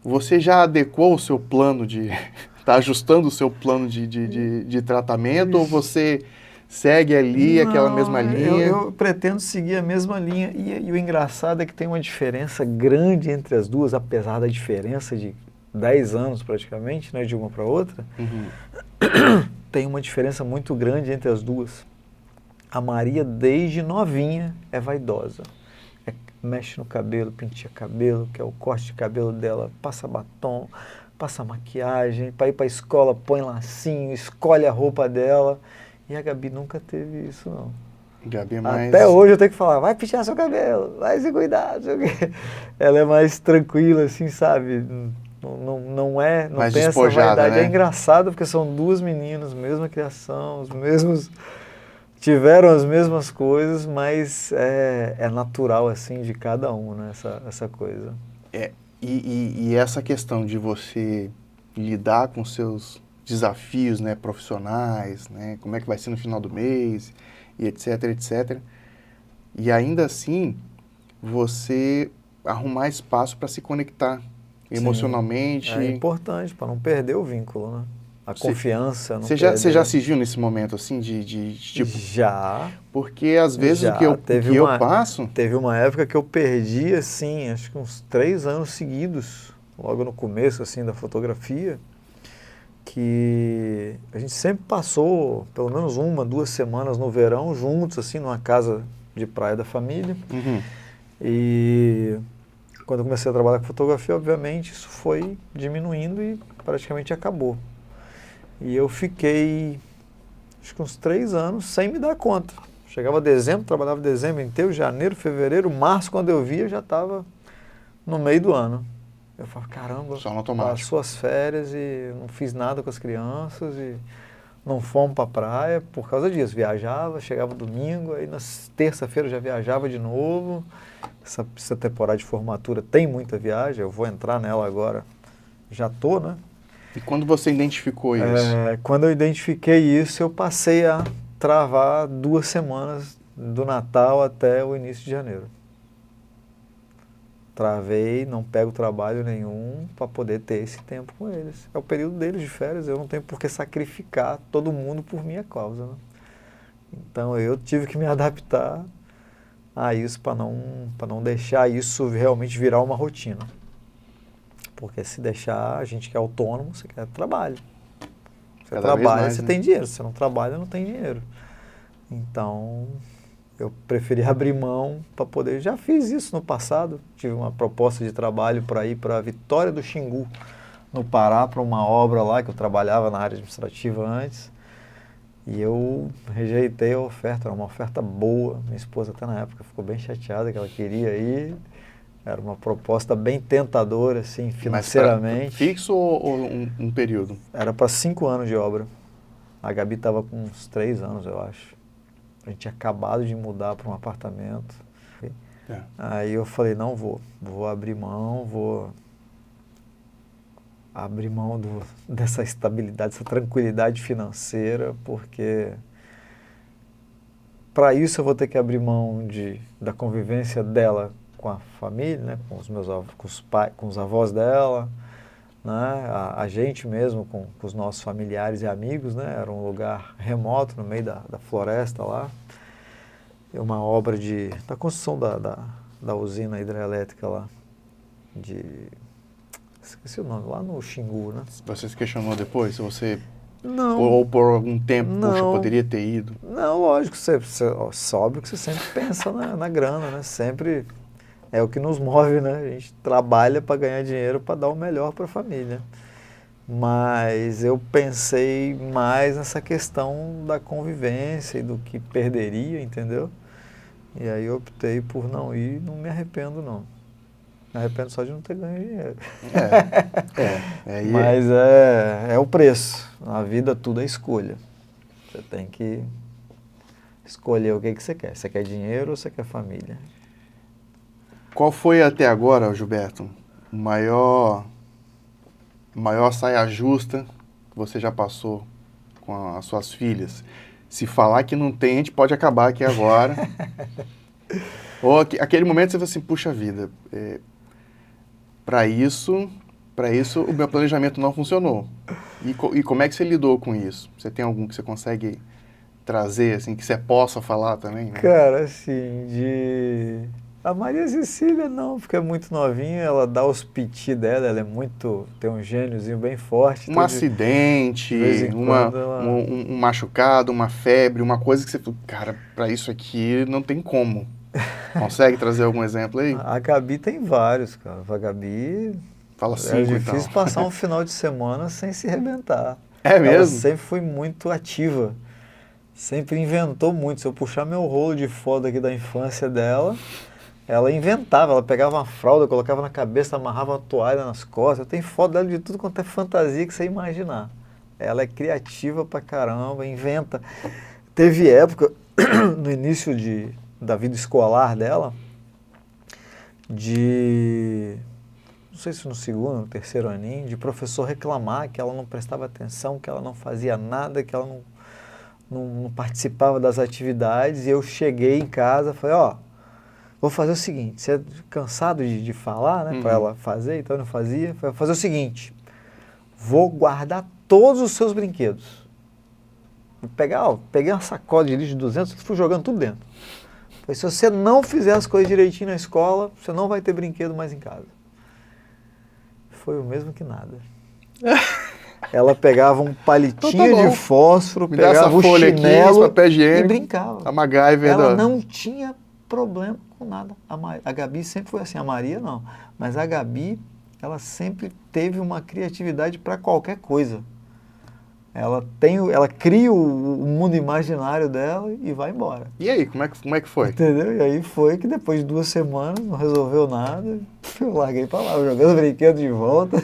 Você já adequou o seu plano de... Está ajustando o seu plano de tratamento, ou você segue ali aquela mesma Não, linha? eu pretendo seguir a mesma linha. E o engraçado é que tem uma diferença grande entre as duas, apesar da diferença de 10 anos praticamente, né, de uma para outra. Uhum. Tem uma diferença muito grande entre as duas. A Maria, desde novinha, é vaidosa. Mexe no cabelo, penteia cabelo, que é o corte de cabelo dela, passa batom, passa maquiagem, para ir para a escola põe lacinho, escolhe a roupa dela. E a Gabi nunca teve isso, não. Gabi é Até mais... hoje eu tenho que falar, vai pentear seu cabelo, vai se cuidar, não sei o quê. Ela é mais tranquila, assim, sabe? Não mais tem essa despojada, vaidade. É né? engraçado porque são duas meninas, mesma criação, os mesmos... Tiveram as mesmas coisas, mas é natural, assim, de cada um, né? Essa coisa. E essa questão de você lidar com seus desafios, né, profissionais, né, como é que vai ser no final do mês, e etc, etc. E ainda assim, você arrumar espaço para se conectar Sim, é emocionalmente. importante para não perder o vínculo, né? A confiança, não Você já perder. se viu nesse momento assim tipo, Já, porque às vezes já. o que eu passo, Teve uma época que eu perdi, assim, acho que uns 3 anos seguidos, logo no começo, assim, da fotografia, que a gente sempre passou pelo menos 1, 2 semanas no verão juntos, assim, numa casa de praia da família. uhum, E quando eu comecei a trabalhar com fotografia, obviamente, isso foi diminuindo e praticamente acabou. E eu fiquei, acho que uns 3 anos sem me dar conta. Chegava dezembro, trabalhava dezembro inteiro, janeiro, fevereiro, março, quando eu via, já estava no meio do ano. Eu falava, caramba, só no automático. passou as férias e não fiz nada com as crianças e não fomos para a praia por causa disso. Viajava, chegava domingo, aí na terça-feira já viajava de novo. Essa temporada de formatura tem muita viagem, eu vou entrar nela agora. Já tô, né? E quando você identificou isso? Quando eu identifiquei isso, eu passei a travar 2 semanas do Natal até o início de janeiro. Travei, não pego trabalho nenhum para poder ter esse tempo com eles. É o período deles de férias, eu não tenho por que sacrificar todo mundo por minha causa, né? Então eu tive que me adaptar a isso para não deixar isso realmente virar uma rotina. Porque se deixar, a gente que é autônomo, você quer trabalho. Você Cada vez trabalha, mais, você né? tem dinheiro. Se você não trabalha, não tem dinheiro. Então, eu preferi abrir mão para poder... Já fiz isso no passado. Tive uma proposta de trabalho para ir para Vitória do Xingu, no Pará, para uma obra lá, que eu trabalhava na área administrativa antes. E eu rejeitei a oferta, era uma oferta boa. Minha esposa até na época ficou bem chateada que ela queria ir. Era uma proposta bem tentadora, assim, financeiramente. Fixo ou um período? Era para 5 anos de obra. A Gabi estava com uns 3 anos, eu acho. A gente tinha acabado de mudar para um apartamento. É. Aí eu falei, não vou abrir mão, vou abrir mão dessa estabilidade, dessa tranquilidade financeira, porque para isso eu vou ter que abrir mão da convivência dela com a família, né, com os meus com os avós dela, né, a gente mesmo com os nossos familiares e amigos, né, era um lugar remoto no meio da floresta lá. Uma obra da construção da usina hidrelétrica lá, esqueci o nome, lá no Xingu, né? Você se questionou depois? Se você, Não, ou por algum tempo, não. poxa, poderia ter ido? Não, lógico, óbvio que você sempre pensa na grana, né? Sempre é o que nos move, né? A gente trabalha para ganhar dinheiro para dar o melhor para a família. Mas eu pensei mais nessa questão da convivência e do que perderia, entendeu? E aí eu optei por não ir e não me arrependo, não. Me arrependo só de não ter ganho dinheiro. Mas é o preço. Na vida tudo é escolha. Você tem que escolher o que você quer. Você quer dinheiro ou você quer família? Qual foi até agora, Gilberto, o maior saia justa que você já passou com as suas filhas? Se falar que não tem, a gente pode acabar aqui agora. Ou aquele momento você fala assim, puxa vida, para isso o meu planejamento não funcionou. E como é que você lidou com isso? Você tem algum que você consegue trazer, assim, que você possa falar também? Né? Cara, assim, A Maria Cecília não, porque é muito novinha, ela dá os piti dela, ela é muito... tem um gêniozinho bem forte. Um acidente, de vez em quando ela... um machucado, uma febre, uma coisa que você fala, cara, pra isso aqui não tem como. Consegue trazer algum exemplo aí? A Gabi tem vários, cara. A Gabi... Fala cinco, é difícil então. passar um final de semana sem se arrebentar. É mesmo? Ela sempre foi muito ativa. Sempre inventou muito. Se eu puxar meu rolo de foto aqui da infância dela, ela inventava. Ela pegava uma fralda, colocava na cabeça, amarrava uma toalha nas costas. Eu tenho foto dela de tudo quanto é fantasia que você imaginar. Ela é criativa pra caramba, inventa. Teve época, no início da vida escolar dela, não sei se no segundo, no terceiro aninho, de professor reclamar que ela não prestava atenção, que ela não fazia nada, que ela não participava das atividades. E eu cheguei em casa e falei, vou fazer o seguinte, você é cansado de falar, né, para ela fazer, então eu não fazia. Falei, vou fazer o seguinte, vou guardar todos os seus brinquedos. Peguei uma sacola de lixo de 200 e fui jogando tudo dentro. Falei, se você não fizer as coisas direitinho na escola, você não vai ter brinquedo mais em casa. Foi o mesmo que nada. Ela pegava um palitinho de fósforo, pegava o chinelo e brincava. A MacGyver ela não tinha problema com nada. A Gabi sempre foi assim, a Maria não. Mas a Gabi, ela sempre teve uma criatividade para qualquer coisa. Ela cria o mundo imaginário dela e vai embora. E aí, como é que foi? Entendeu? E aí foi que depois de 2 semanas não resolveu nada, eu larguei pra lá, jogando brinquedo de volta,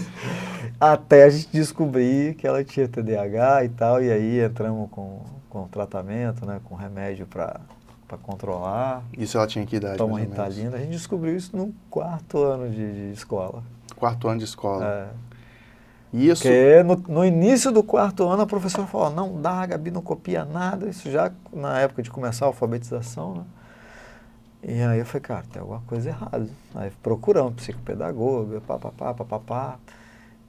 até a gente descobrir que ela tinha TDAH e tal, e aí entramos com tratamento, né, com remédio para controlar. Isso ela tinha que idade? Toma Ritalina. A gente descobriu isso no 4º ano de escola. 4º ano de escola. É. Isso... Porque no início do 4º ano a professora falou, não dá, a Gabi não copia nada, isso já na época de começar a alfabetização, né? E aí eu falei, cara, tem alguma coisa errada. Aí procuramos psicopedagoga, papapá.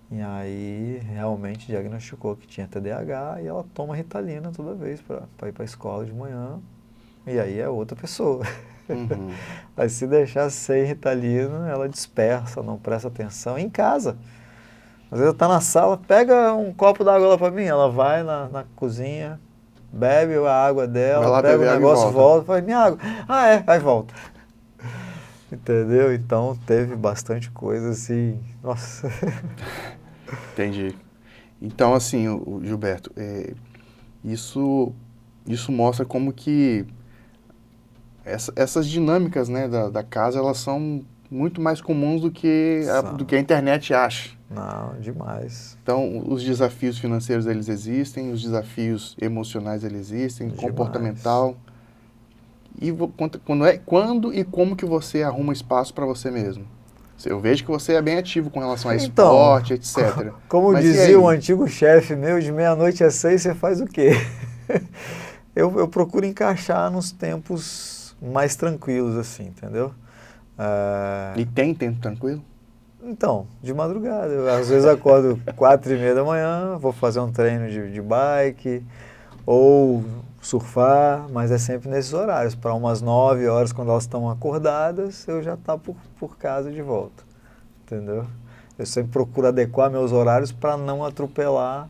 E aí realmente diagnosticou que tinha TDAH e ela toma Ritalina toda vez para ir para a escola de manhã. E aí é outra pessoa. Uhum. Mas se deixar sem Ritalina, ela dispersa, não presta atenção em casa. Às vezes ela tá na sala, pega um copo d'água lá pra mim, ela vai na cozinha, bebe a água dela, pega o negócio, volta, fala, minha água, aí volta. Entendeu? Então teve bastante coisa assim, nossa. Entendi. Então assim, o Gilberto, isso mostra como que essas dinâmicas, né, da casa, elas são muito mais comuns do que a internet acha. Não, demais. Então, os desafios financeiros, eles existem, os desafios emocionais, eles existem, demais. Comportamental. E quando e como que você arruma espaço para você mesmo? Eu vejo que você é bem ativo com relação a esporte, etc. Como dizia um antigo chefe meu, de 12h às 6 você faz o quê? Eu procuro encaixar nos tempos mais tranquilos, assim, entendeu? E tem tempo tranquilo? Então, de madrugada. Eu, às vezes acordo 4h30 da manhã, vou fazer um treino de bike ou surfar, mas é sempre nesses horários. Para umas 9 horas, quando elas estão acordadas, eu já estou por casa de volta. Entendeu? Eu sempre procuro adequar meus horários para não atropelar.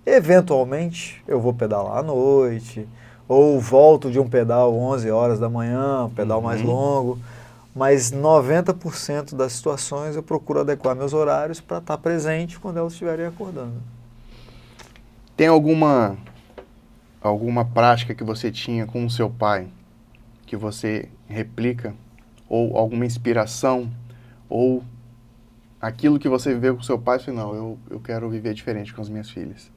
Eventualmente, eu vou pedalar à noite, ou volto de um pedal 11 horas da manhã, um pedal mais longo, mas 90% das situações eu procuro adequar meus horários para estar presente quando elas estiverem acordando. Tem alguma prática que você tinha com o seu pai que você replica? Ou alguma inspiração? Ou aquilo que você viveu com o seu pai, você não, eu quero viver diferente com as minhas filhas?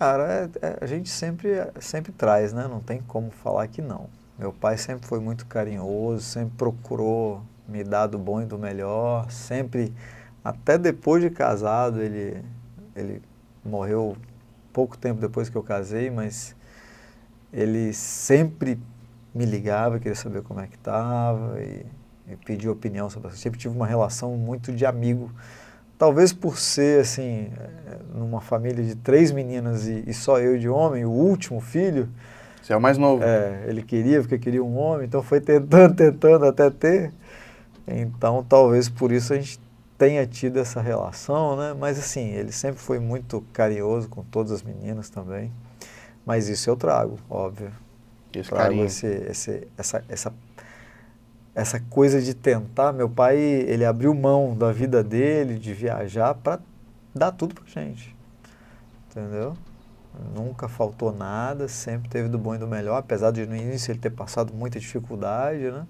Cara, a gente sempre traz, né? Não tem como falar que não. Meu pai sempre foi muito carinhoso, sempre procurou me dar do bom e do melhor, sempre, até depois de casado, ele morreu pouco tempo depois que eu casei, mas ele sempre me ligava, queria saber como é que estava e pedia opinião sobre isso. Sempre tive uma relação muito de amigo. Talvez por ser, assim, numa família de 3 meninas e só eu de homem, o último filho... Você é o mais novo. Ele queria, porque queria um homem, então foi tentando até ter. Então, talvez por isso a gente tenha tido essa relação, né? Mas, assim, ele sempre foi muito carinhoso com todas as meninas também. Mas isso eu trago, óbvio. Esse Trago carinho. essa coisa de tentar. Meu pai, ele abriu mão da vida dele, de viajar, para dar tudo pra gente. Entendeu? Nunca faltou nada, sempre teve do bom e do melhor, apesar de no início ele ter passado muita dificuldade, né?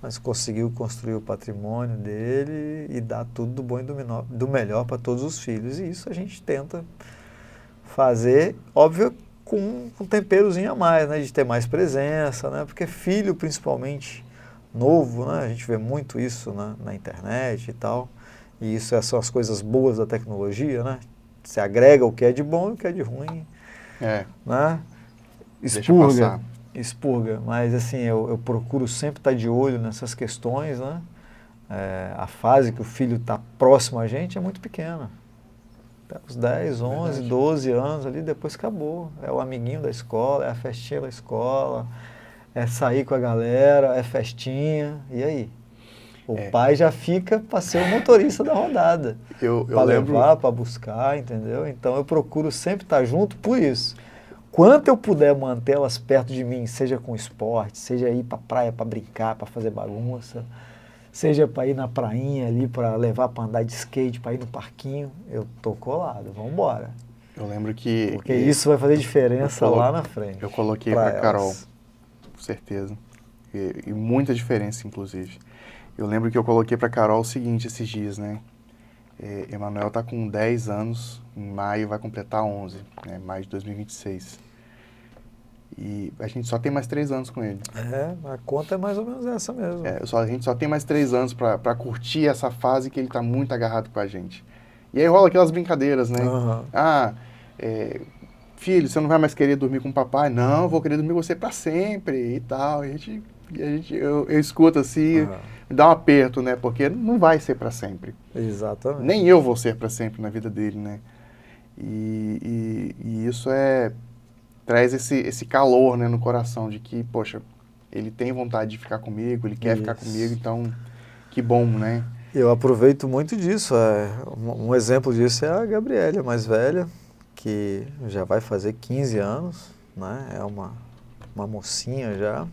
Mas conseguiu construir o patrimônio dele e dar tudo do bom e do melhor para todos os filhos. E isso a gente tenta fazer, óbvio, com um temperozinho a mais, né? De ter mais presença, né? Porque filho, principalmente novo, né? A gente vê muito isso na internet e tal. E isso são as coisas boas da tecnologia, né? Você agrega o que é de bom e o que é de ruim, né? Expurga, mas assim, eu procuro sempre estar de olho nessas questões, né? A fase que o filho está próximo a gente é muito pequena. Até os 10, 11, 12 anos ali, depois acabou. É o amiguinho da escola, é a festinha da escola, é sair com a galera, é festinha, e aí? O pai já fica para ser o motorista da rodada. Para levar, para buscar, entendeu? Então eu procuro sempre estar junto por isso. Quanto eu puder manter elas perto de mim, seja com esporte, seja ir para praia para brincar, para fazer bagunça, seja para ir na prainha ali, para levar para andar de skate, para ir no parquinho, eu tô colado, vamos embora. Eu lembro que... Porque isso vai fazer diferença lá na frente. Eu coloquei para Carol, com certeza. E muita diferença, inclusive. Eu lembro que eu coloquei para Carol o seguinte esses dias, né? Emanuel tá com 10 anos, em maio vai completar 11, né? Maio de 2026. E a gente só tem mais 3 anos com ele. A conta é mais ou menos essa mesmo. A gente só tem mais 3 anos para curtir essa fase que ele tá muito agarrado com a gente. E aí rola aquelas brincadeiras, né? Filho, você não vai mais querer dormir com o papai? Não, eu vou querer dormir com você para sempre e tal. Eu escuto assim, me dá um aperto, né? Porque não vai ser para sempre. Exatamente. Nem eu vou ser para sempre na vida dele, né? E isso traz esse calor, né, no coração de que, poxa, ele tem vontade de ficar comigo, ele quer ficar comigo, então que bom, né? Eu aproveito muito disso. Um exemplo disso é a Gabriela, mais velha, que já vai fazer 15 anos, né? É uma mocinha já.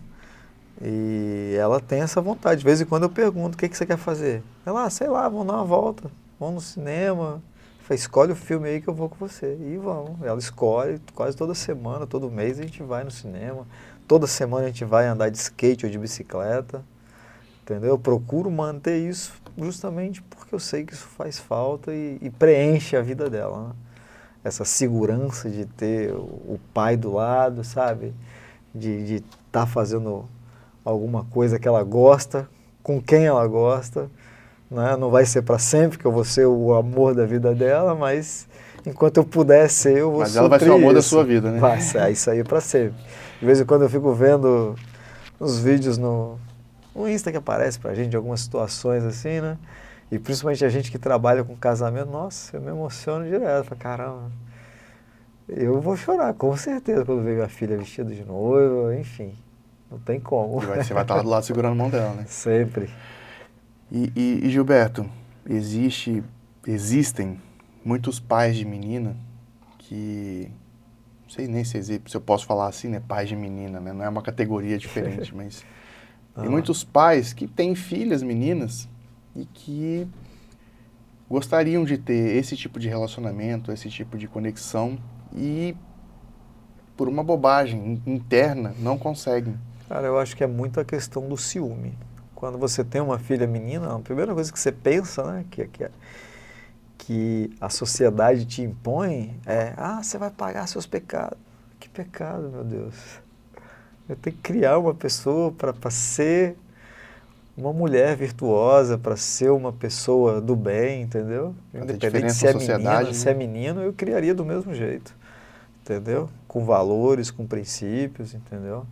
E ela tem essa vontade. De vez em quando eu pergunto, o que você quer fazer? Ela, sei lá, vamos dar uma volta, vamos no cinema. Escolhe o filme aí que eu vou com você. E vamos. Ela escolhe, quase toda semana, todo mês a gente vai no cinema. Toda semana a gente vai andar de skate ou de bicicleta. Entendeu? Eu procuro manter isso justamente porque eu sei que isso faz falta e preenche a vida dela, né? Essa segurança de ter o pai do lado, sabe? De estar fazendo alguma coisa que ela gosta, com quem ela gosta, né? Não vai ser para sempre que eu vou ser o amor da vida dela, mas enquanto eu puder ser, eu vou suprir. Mas ela vai ser o amor da sua vida, né? Vai ser, isso aí para sempre. De vez em quando eu fico vendo os vídeos no Insta que aparece pra gente de algumas situações assim, né? E principalmente a gente que trabalha com casamento, nossa, eu me emociono direto, falo, caramba. Eu vou chorar, com certeza, quando ver minha filha vestida de noiva, enfim. Não tem como. E você vai estar lá do lado segurando a mão dela, né? Sempre. E Gilberto, existem muitos pais de menina que, não sei nem se eu posso falar assim, né, pais de menina, né, não é uma categoria diferente, mas tem muitos pais que têm filhas meninas e que gostariam de ter esse tipo de relacionamento, esse tipo de conexão e por uma bobagem interna não conseguem. Cara, eu acho que é muito a questão do ciúme. Quando você tem uma filha menina, a primeira coisa que você pensa, né, que a sociedade te impõe é, você vai pagar seus pecados. Que pecado, meu Deus. Eu tenho que criar uma pessoa para ser uma mulher virtuosa, para ser uma pessoa do bem, entendeu? Independente se é menina, se é menino, eu criaria do mesmo jeito, entendeu? Com valores, com princípios, entendeu?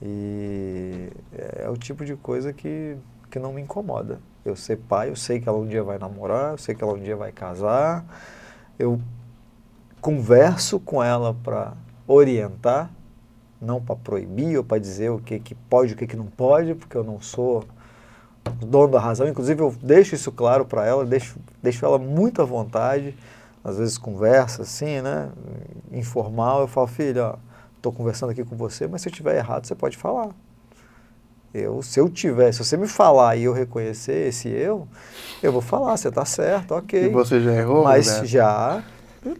E é o tipo de coisa que não me incomoda. Eu ser pai, eu sei que ela um dia vai namorar, eu sei que ela um dia vai casar, eu converso com ela para orientar, não para proibir ou para dizer o que pode e o que não pode, porque eu não sou o dono da razão. Inclusive eu deixo isso claro para ela, deixo ela muito à vontade, às vezes conversa assim, né, informal, eu falo, filha, ó, estou conversando aqui com você, mas se eu estiver errado, você pode falar. Se você me falar e eu reconhecer esse erro, eu vou falar, você está certo, ok. E você já errou? Mas né?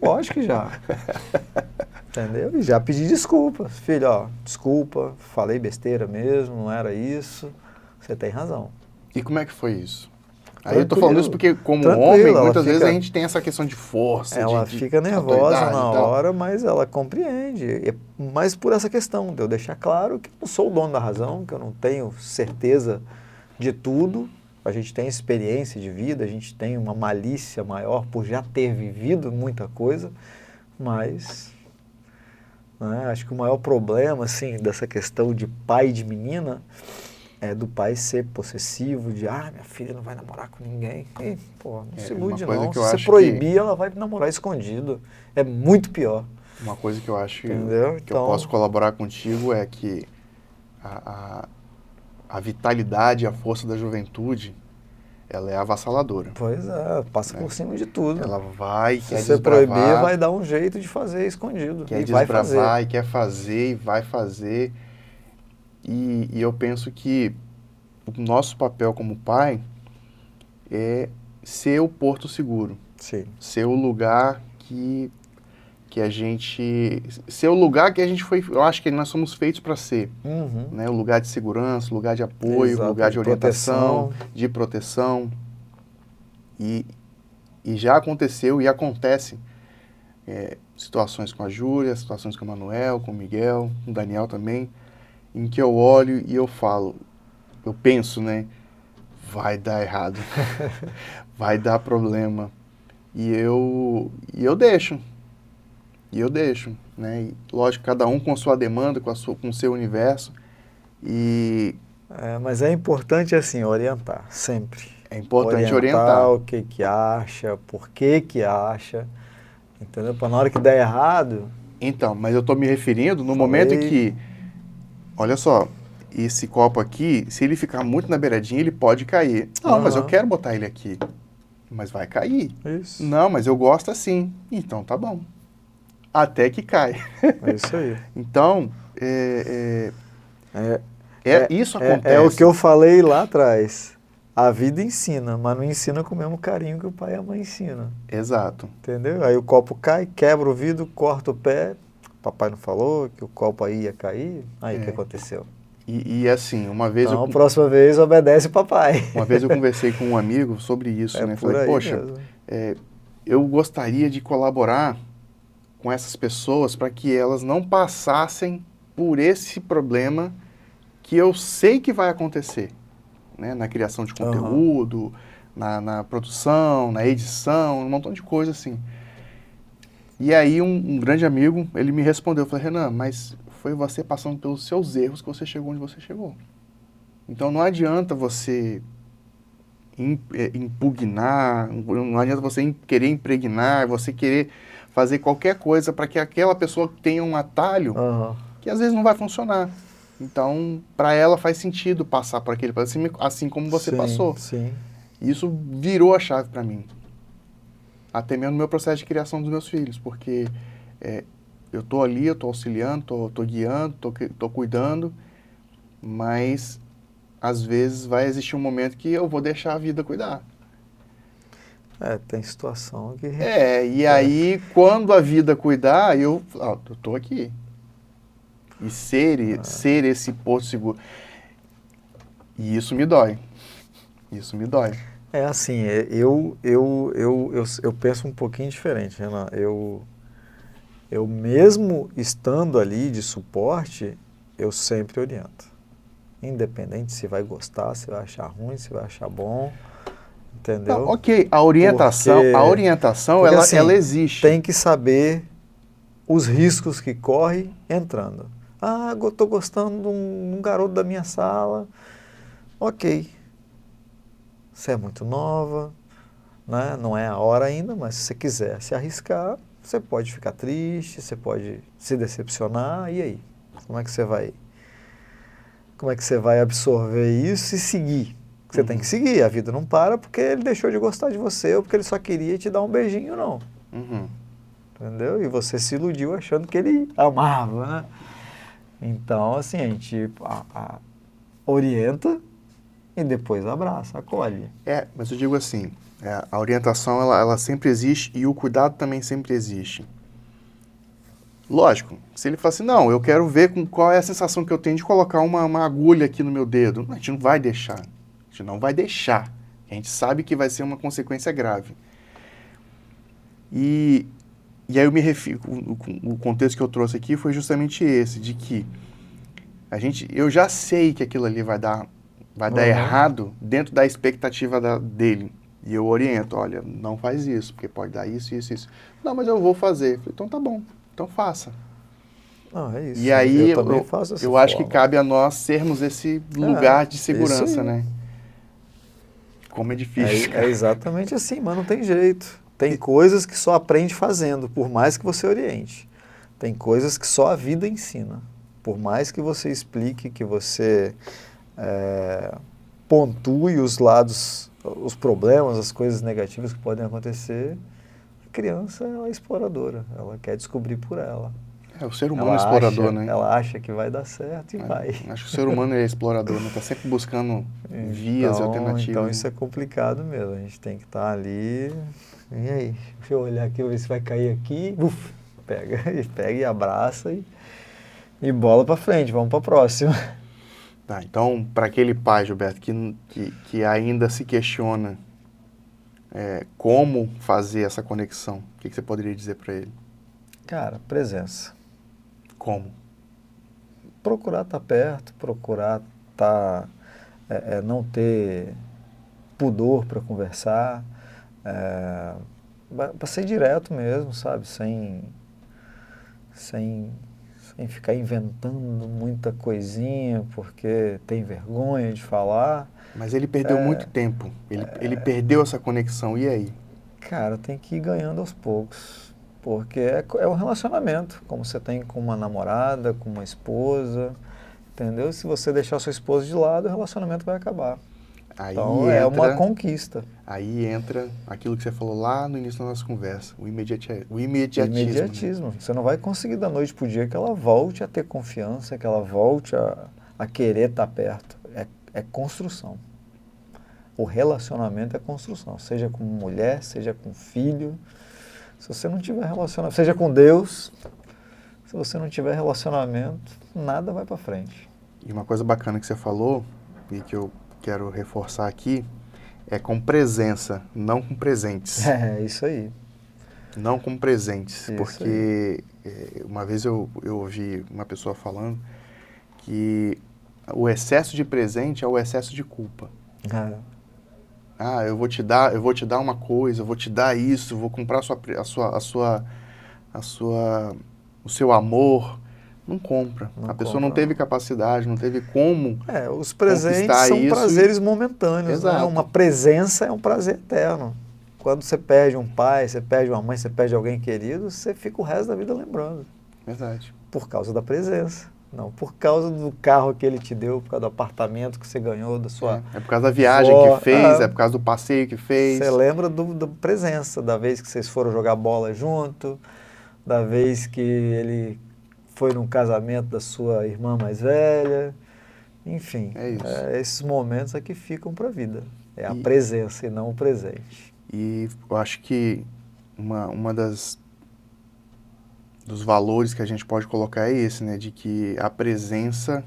Lógico que já. Entendeu? E já pedi desculpa. Filho, ó, desculpa, falei besteira mesmo, não era isso, você tem razão. E como é que foi isso? Aí Tranquilo, eu tô falando isso porque, como homem, muitas vezes a gente tem essa questão de força. Ela fica nervosa na hora, mas ela compreende. Mas por essa questão de eu deixar claro que eu não sou o dono da razão, que eu não tenho certeza de tudo. A gente tem experiência de vida, a gente tem uma malícia maior por já ter vivido muita coisa, mas né, acho que o maior problema assim, dessa questão de pai e de menina é do pai ser possessivo, de minha filha não vai namorar com ninguém. E, pô, não se ilude não. Se você proibir, ela vai namorar escondido. É muito pior. Uma coisa que eu acho que então, eu posso colaborar contigo é que a vitalidade, a força da juventude, ela é avassaladora. Pois é, passa por cima de tudo. Ela vai, se você proibir, vai dar um jeito de fazer escondido. Quer desbravar e quer fazer e vai fazer. E eu penso que o nosso papel como pai é ser o porto seguro. Sim. Ser o lugar que a gente... Ser o lugar que a gente foi... Eu acho que nós somos feitos para ser. Uhum. Né? O lugar de segurança, o lugar de apoio, Exato, o lugar de orientação, de proteção. E já aconteceu e acontece situações com a Júlia, situações com o Manuel, com o Miguel, com o Daniel também, em que eu olho e eu falo, eu penso, né, vai dar errado, vai dar problema, e eu deixo, né, e, lógico, cada um com a sua demanda, com o seu universo, mas é importante, assim, orientar, sempre. É importante orientar. O que acha, por que acha, entendeu? Para na hora que der errado... Então, mas eu estou me referindo no momento que, olha só, esse copo aqui, se ele ficar muito na beiradinha, ele pode cair. Não, mas eu quero botar ele aqui. Mas vai cair. Isso. Não, mas eu gosto assim. Então, tá bom. Até que cai. É isso aí. Então, isso acontece. É o que eu falei lá atrás. A vida ensina, mas não ensina com o mesmo carinho que o pai e a mãe ensinam. Exato. Entendeu? Aí o copo cai, quebra o vidro, corta o pé. Papai não falou que o copo aí ia cair. Aí o que aconteceu? E assim, uma vez a próxima vez obedece o papai. Uma vez eu conversei com um amigo sobre isso, né? Falei, poxa, eu gostaria de colaborar com essas pessoas para que elas não passassem por esse problema que eu sei que vai acontecer, né? Na criação de conteúdo, na produção, na edição, um montão de coisa assim. E aí um grande amigo, ele me respondeu, eu falei, Renan, mas foi você passando pelos seus erros que você chegou onde você chegou. Então não adianta você impugnar, não adianta você querer impregnar, você querer fazer qualquer coisa para que aquela pessoa tenha um atalho que às vezes não vai funcionar. Então, para ela faz sentido passar por aquele processo, assim como você passou. Sim. Isso virou a chave para mim. Até mesmo no meu processo de criação dos meus filhos, porque eu tô ali, eu tô auxiliando, tô guiando, tô cuidando, mas às vezes vai existir um momento que eu vou deixar a vida cuidar. Tem situação que... E aí, quando a vida cuidar, eu tô aqui. E ser esse porto seguro. E isso me dói. Isso me dói. É assim, eu penso um pouquinho diferente, Renan. Eu mesmo estando ali de suporte, eu sempre oriento. Independente se vai gostar, se vai achar ruim, se vai achar bom, entendeu? Não, ok, a orientação porque, ela, assim, ela existe. Tem que saber os riscos que corre entrando. Eu tô gostando de um garoto da minha sala. Ok. Você é muito nova, né? Não é a hora ainda, mas se você quiser se arriscar, você pode ficar triste, você pode se decepcionar, e aí? Como é que você vai absorver isso e seguir? Você tem que seguir, a vida não para porque ele deixou de gostar de você ou porque ele só queria te dar um beijinho, não. Entendeu? E você se iludiu achando que ele amava, né? Então, assim, a gente orienta e depois abraça, acolhe. Mas eu digo assim, a orientação ela sempre existe e o cuidado também sempre existe. Lógico, se ele fala assim, não, eu quero ver qual é a sensação que eu tenho de colocar uma agulha aqui no meu dedo, a gente não vai deixar. A gente não vai deixar. A gente sabe que vai ser uma consequência grave. E aí eu me refiro, o contexto que eu trouxe aqui foi justamente esse, de que eu já sei que aquilo ali vai dar errado dentro da expectativa dele. E eu oriento, olha, não faz isso, porque pode dar isso, isso, isso. Não, mas eu vou fazer. Então tá bom, então faça. Não, é isso. E aí eu também faço dessa forma. acho que cabe a nós sermos esse lugar de segurança, né? Como é difícil. É exatamente assim, mas não tem jeito. Tem coisas que só aprende fazendo, por mais que você oriente. Tem coisas que só a vida ensina. Por mais que você explique, que você pontue os lados, os problemas, as coisas negativas que podem acontecer, a criança é exploradora. Ela quer descobrir por ela. O ser humano é explorador, né? Ela acha que vai dar certo e vai. Acho que o ser humano é explorador, né? Tá sempre buscando vias e alternativas. Então isso é complicado mesmo. A gente tem que estar ali. E aí? Deixa eu olhar aqui, ver se vai cair aqui. Pega e abraça e bola pra frente. Vamos pra próxima. Tá, então, para aquele pai, Gilberto, que ainda se questiona como fazer essa conexão, o que você poderia dizer para ele? Cara, presença. Como? Procurar estar perto, procurar não ter pudor para conversar, para ser direto mesmo, sabe? Sem ficar inventando muita coisinha porque tem vergonha de falar. Mas ele perdeu muito tempo, ele perdeu essa conexão, e aí? Cara, tem que ir ganhando aos poucos. Porque é um relacionamento, como você tem com uma namorada, com uma esposa, entendeu? Se você deixar sua esposa de lado, o relacionamento vai acabar. Então é uma conquista. Aí entra aquilo que você falou lá no início da nossa conversa, o imediatismo. Imediatismo. Né? Você não vai conseguir da noite para o dia que ela volte a ter confiança, que ela volte a querer estar perto. É construção. O relacionamento é construção, seja com mulher, seja com filho. Se você não tiver relacionamento, seja com Deus, se você não tiver relacionamento, nada vai para frente. E uma coisa bacana que você falou, e que eu quero reforçar aqui, é com presença, não com presentes. É, isso aí. Não com presentes, Isso porque uma vez eu ouvi uma pessoa falando que o excesso de presente é o excesso de culpa. Eu vou te dar uma coisa, eu vou te dar isso, vou comprar o seu amor. Não compra. A pessoa não teve capacidade, não teve como. Os presentes são prazeres momentâneos, né? Uma presença é um prazer eterno. Quando você perde um pai, você perde uma mãe, você perde alguém querido, você fica o resto da vida lembrando. Verdade. Por causa da presença, Não, por causa do carro que ele te deu, por causa do apartamento que você ganhou, da sua... É por causa da viagem que fez, é por causa do passeio que fez. Você lembra da presença, da vez que vocês foram jogar bola junto, da vez que ele foi num casamento da sua irmã mais velha. Enfim, É isso. Esses momentos é que ficam para a vida. É a presença e não o presente. E eu acho que uma dos valores que a gente pode colocar é esse, né? De que a presença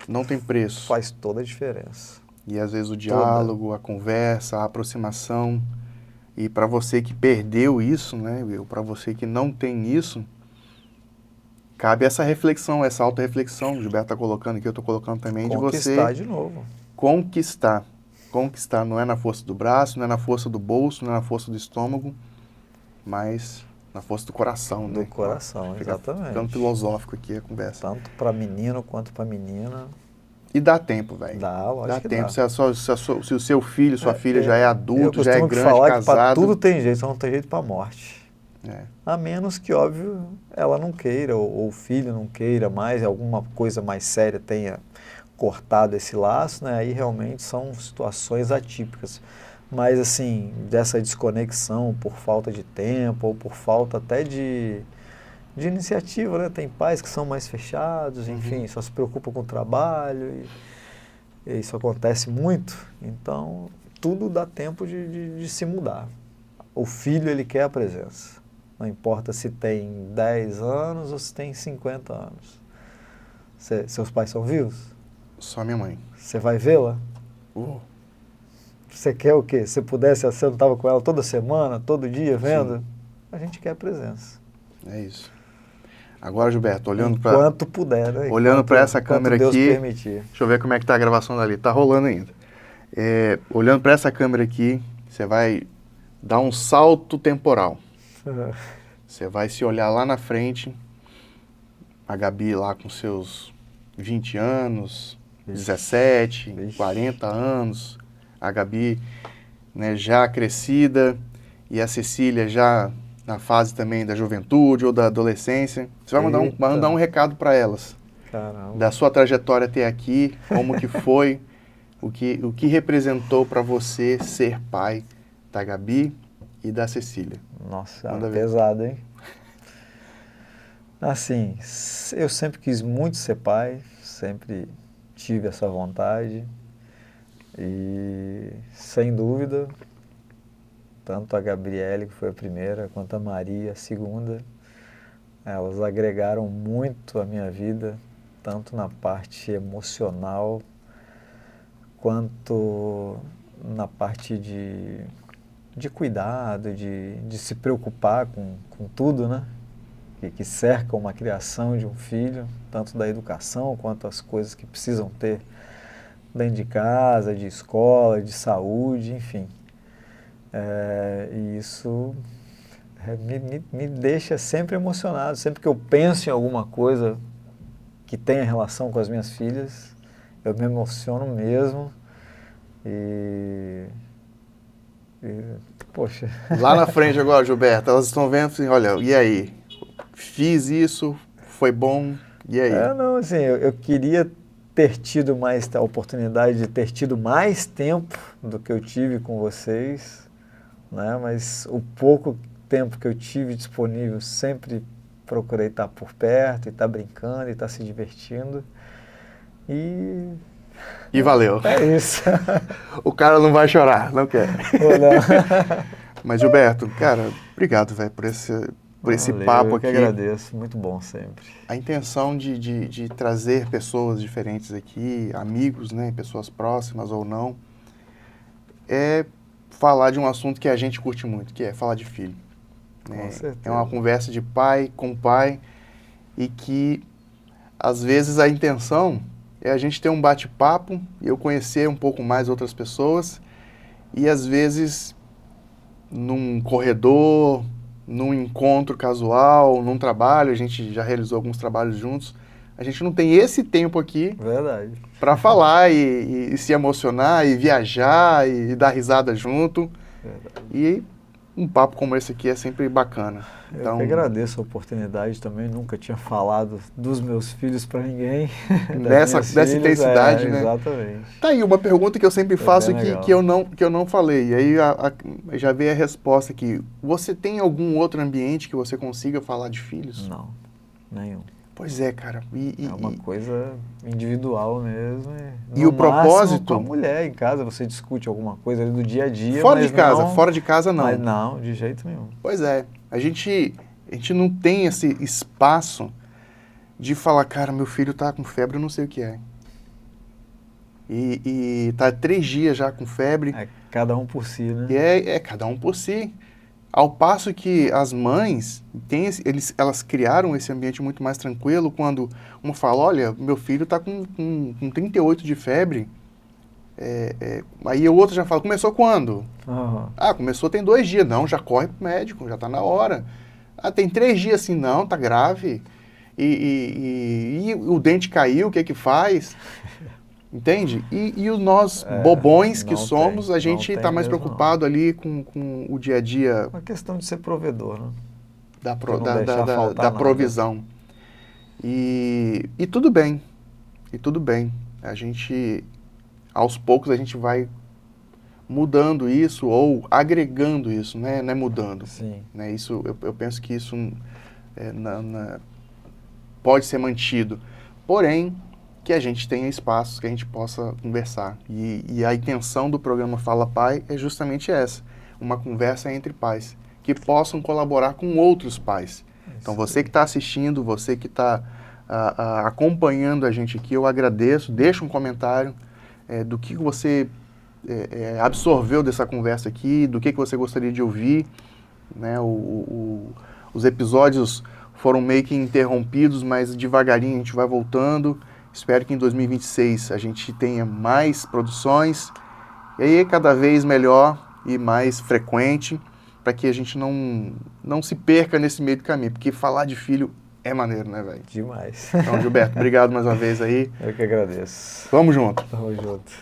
não tem preço. Faz toda a diferença. E às vezes o diálogo, a conversa, a aproximação. E para você que perdeu isso, né? Ou para você que não tem isso, cabe essa reflexão, essa auto-reflexão. O Gilberto está colocando aqui, eu estou colocando também, de você... Conquistar de novo. Conquistar. Conquistar não é na força do braço, não é na força do bolso, não é na força do estômago, mas na força do coração, né? Do coração, exatamente. Ficando filosófico aqui a conversa. Tanto para menino quanto para menina. E dá tempo, velho. Dá, lógico que tempo. dá. Se o seu filho, sua filha já é adulto, já é grande, falar casado... que para tudo tem jeito, só não tem jeito para morte. É. A menos que, óbvio, ela não queira, ou o filho não queira mais, alguma coisa mais séria tenha cortado esse laço, né? Aí realmente são situações atípicas. Mas, assim, dessa desconexão por falta de tempo, ou por falta até de iniciativa, né? Tem pais que são mais fechados, enfim, só se preocupam com o trabalho, e isso acontece muito. Então, tudo dá tempo de se mudar. O filho, ele quer a presença. Não importa se tem 10 anos ou se tem 50 anos. Seus pais são vivos? Só minha mãe. Você vai vê-la? Você quer o quê? Se pudesse, você não estava com ela toda semana, todo dia, vendo? Sim. A gente quer a presença. É isso. Agora, Gilberto, olhando para... Enquanto puder, né? Olhando para essa câmera Deus aqui... permitir. Deixa eu ver como é que tá a gravação dali. Tá rolando ainda. Olhando para essa câmera aqui, você vai dar um salto temporal. Você vai se olhar lá na frente, a Gabi lá com seus 20 anos, 17, 40 anos, a Gabi, né, já crescida, e a Cecília já na fase também da juventude ou da adolescência. Você vai mandar um recado para elas. Caramba. Da sua trajetória até aqui, como que foi, o que representou para você ser pai da Gabi e da Cecília. Nossa, pesado, hein? Assim, eu sempre quis muito ser pai, sempre tive essa vontade e, sem dúvida, tanto a Gabriele, que foi a primeira, quanto a Maria, a segunda, elas agregaram muito à minha vida, tanto na parte emocional, quanto na parte de cuidado, de se preocupar com tudo, né? Que cerca uma criação de um filho, tanto da educação quanto as coisas que precisam ter dentro de casa, de escola, de saúde, enfim. E isso me deixa sempre emocionado. Sempre que eu penso em alguma coisa que tenha relação com as minhas filhas, eu me emociono mesmo. Poxa. Lá na frente agora, Gilberto, elas estão vendo assim, olha, e aí? Fiz isso, foi bom, e aí? Não, assim, eu queria ter tido a oportunidade de ter tido mais tempo do que eu tive com vocês, né? Mas o pouco tempo que eu tive disponível, sempre procurei estar por perto, e estar brincando, e estar se divertindo. E valeu. É isso. O cara não vai chorar, não quer. Mas, Gilberto, cara, obrigado, velho, por esse papo aqui. Eu que agradeço, muito bom sempre. A intenção de trazer pessoas diferentes aqui, amigos, né, pessoas próximas ou não, é falar de um assunto que a gente curte muito, que é falar de filho. Com certeza. É uma conversa de pai com pai e que, às vezes, a intenção é a gente ter um bate-papo e eu conhecer um pouco mais outras pessoas e, às vezes, num corredor, num encontro casual, num trabalho, a gente já realizou alguns trabalhos juntos, a gente não tem esse tempo aqui para falar e se emocionar e viajar e dar risada junto. Verdade. E um papo como esse aqui é sempre bacana. Eu que agradeço a oportunidade também, nunca tinha falado dos meus filhos para ninguém. Dessa intensidade, né? Exatamente. Tá aí uma pergunta que eu sempre faço que eu não falei. E aí já veio a resposta aqui. Você tem algum outro ambiente que você consiga falar de filhos? Não, nenhum. Pois é, cara. É uma coisa individual mesmo. E o propósito... Com a mulher em casa, você discute alguma coisa ali do dia a dia. Fora de casa, fora de casa não. Mas não, de jeito nenhum. Pois é. A gente não tem esse espaço de falar, cara, meu filho tá com febre, eu não sei o que é. E tá 3 dias já com febre. É cada um por si, né? E é cada um por si. Ao passo que as mães, elas criaram esse ambiente muito mais tranquilo quando uma fala, olha, meu filho está com 38 de febre. Aí o outro já fala, começou quando? Uhum. Ah, começou tem 2 dias. Não, já corre pro médico, já está na hora. Ah, tem 3 dias assim, não, tá grave. E o dente caiu, o que é que faz? Entende? E nós, bobões que somos, a gente está mais preocupado ali com o dia a dia. Uma questão de ser provedor, né? Da provisão. E tudo bem. E tudo bem. A gente, aos poucos, a gente vai mudando isso ou agregando isso, né? Não é mudando. Sim. Né? Isso, eu penso que isso pode ser mantido. Porém, que a gente tenha espaços que a gente possa conversar. E a intenção do programa Fala Pai é justamente essa, uma conversa entre pais, que possam colaborar com outros pais. Então, você que está assistindo, você que está acompanhando a gente aqui, eu agradeço, deixa um comentário do que você absorveu dessa conversa aqui, do que você gostaria de ouvir. Né? Os episódios foram meio que interrompidos, mas devagarinho a gente vai voltando. Espero que em 2026 a gente tenha mais produções, e aí cada vez melhor e mais frequente, para que a gente não se perca nesse meio do caminho, porque falar de filho é maneiro, né, velho? Demais. Então, Gilberto, obrigado mais uma vez aí. Eu que agradeço. Vamos junto. Tamo junto.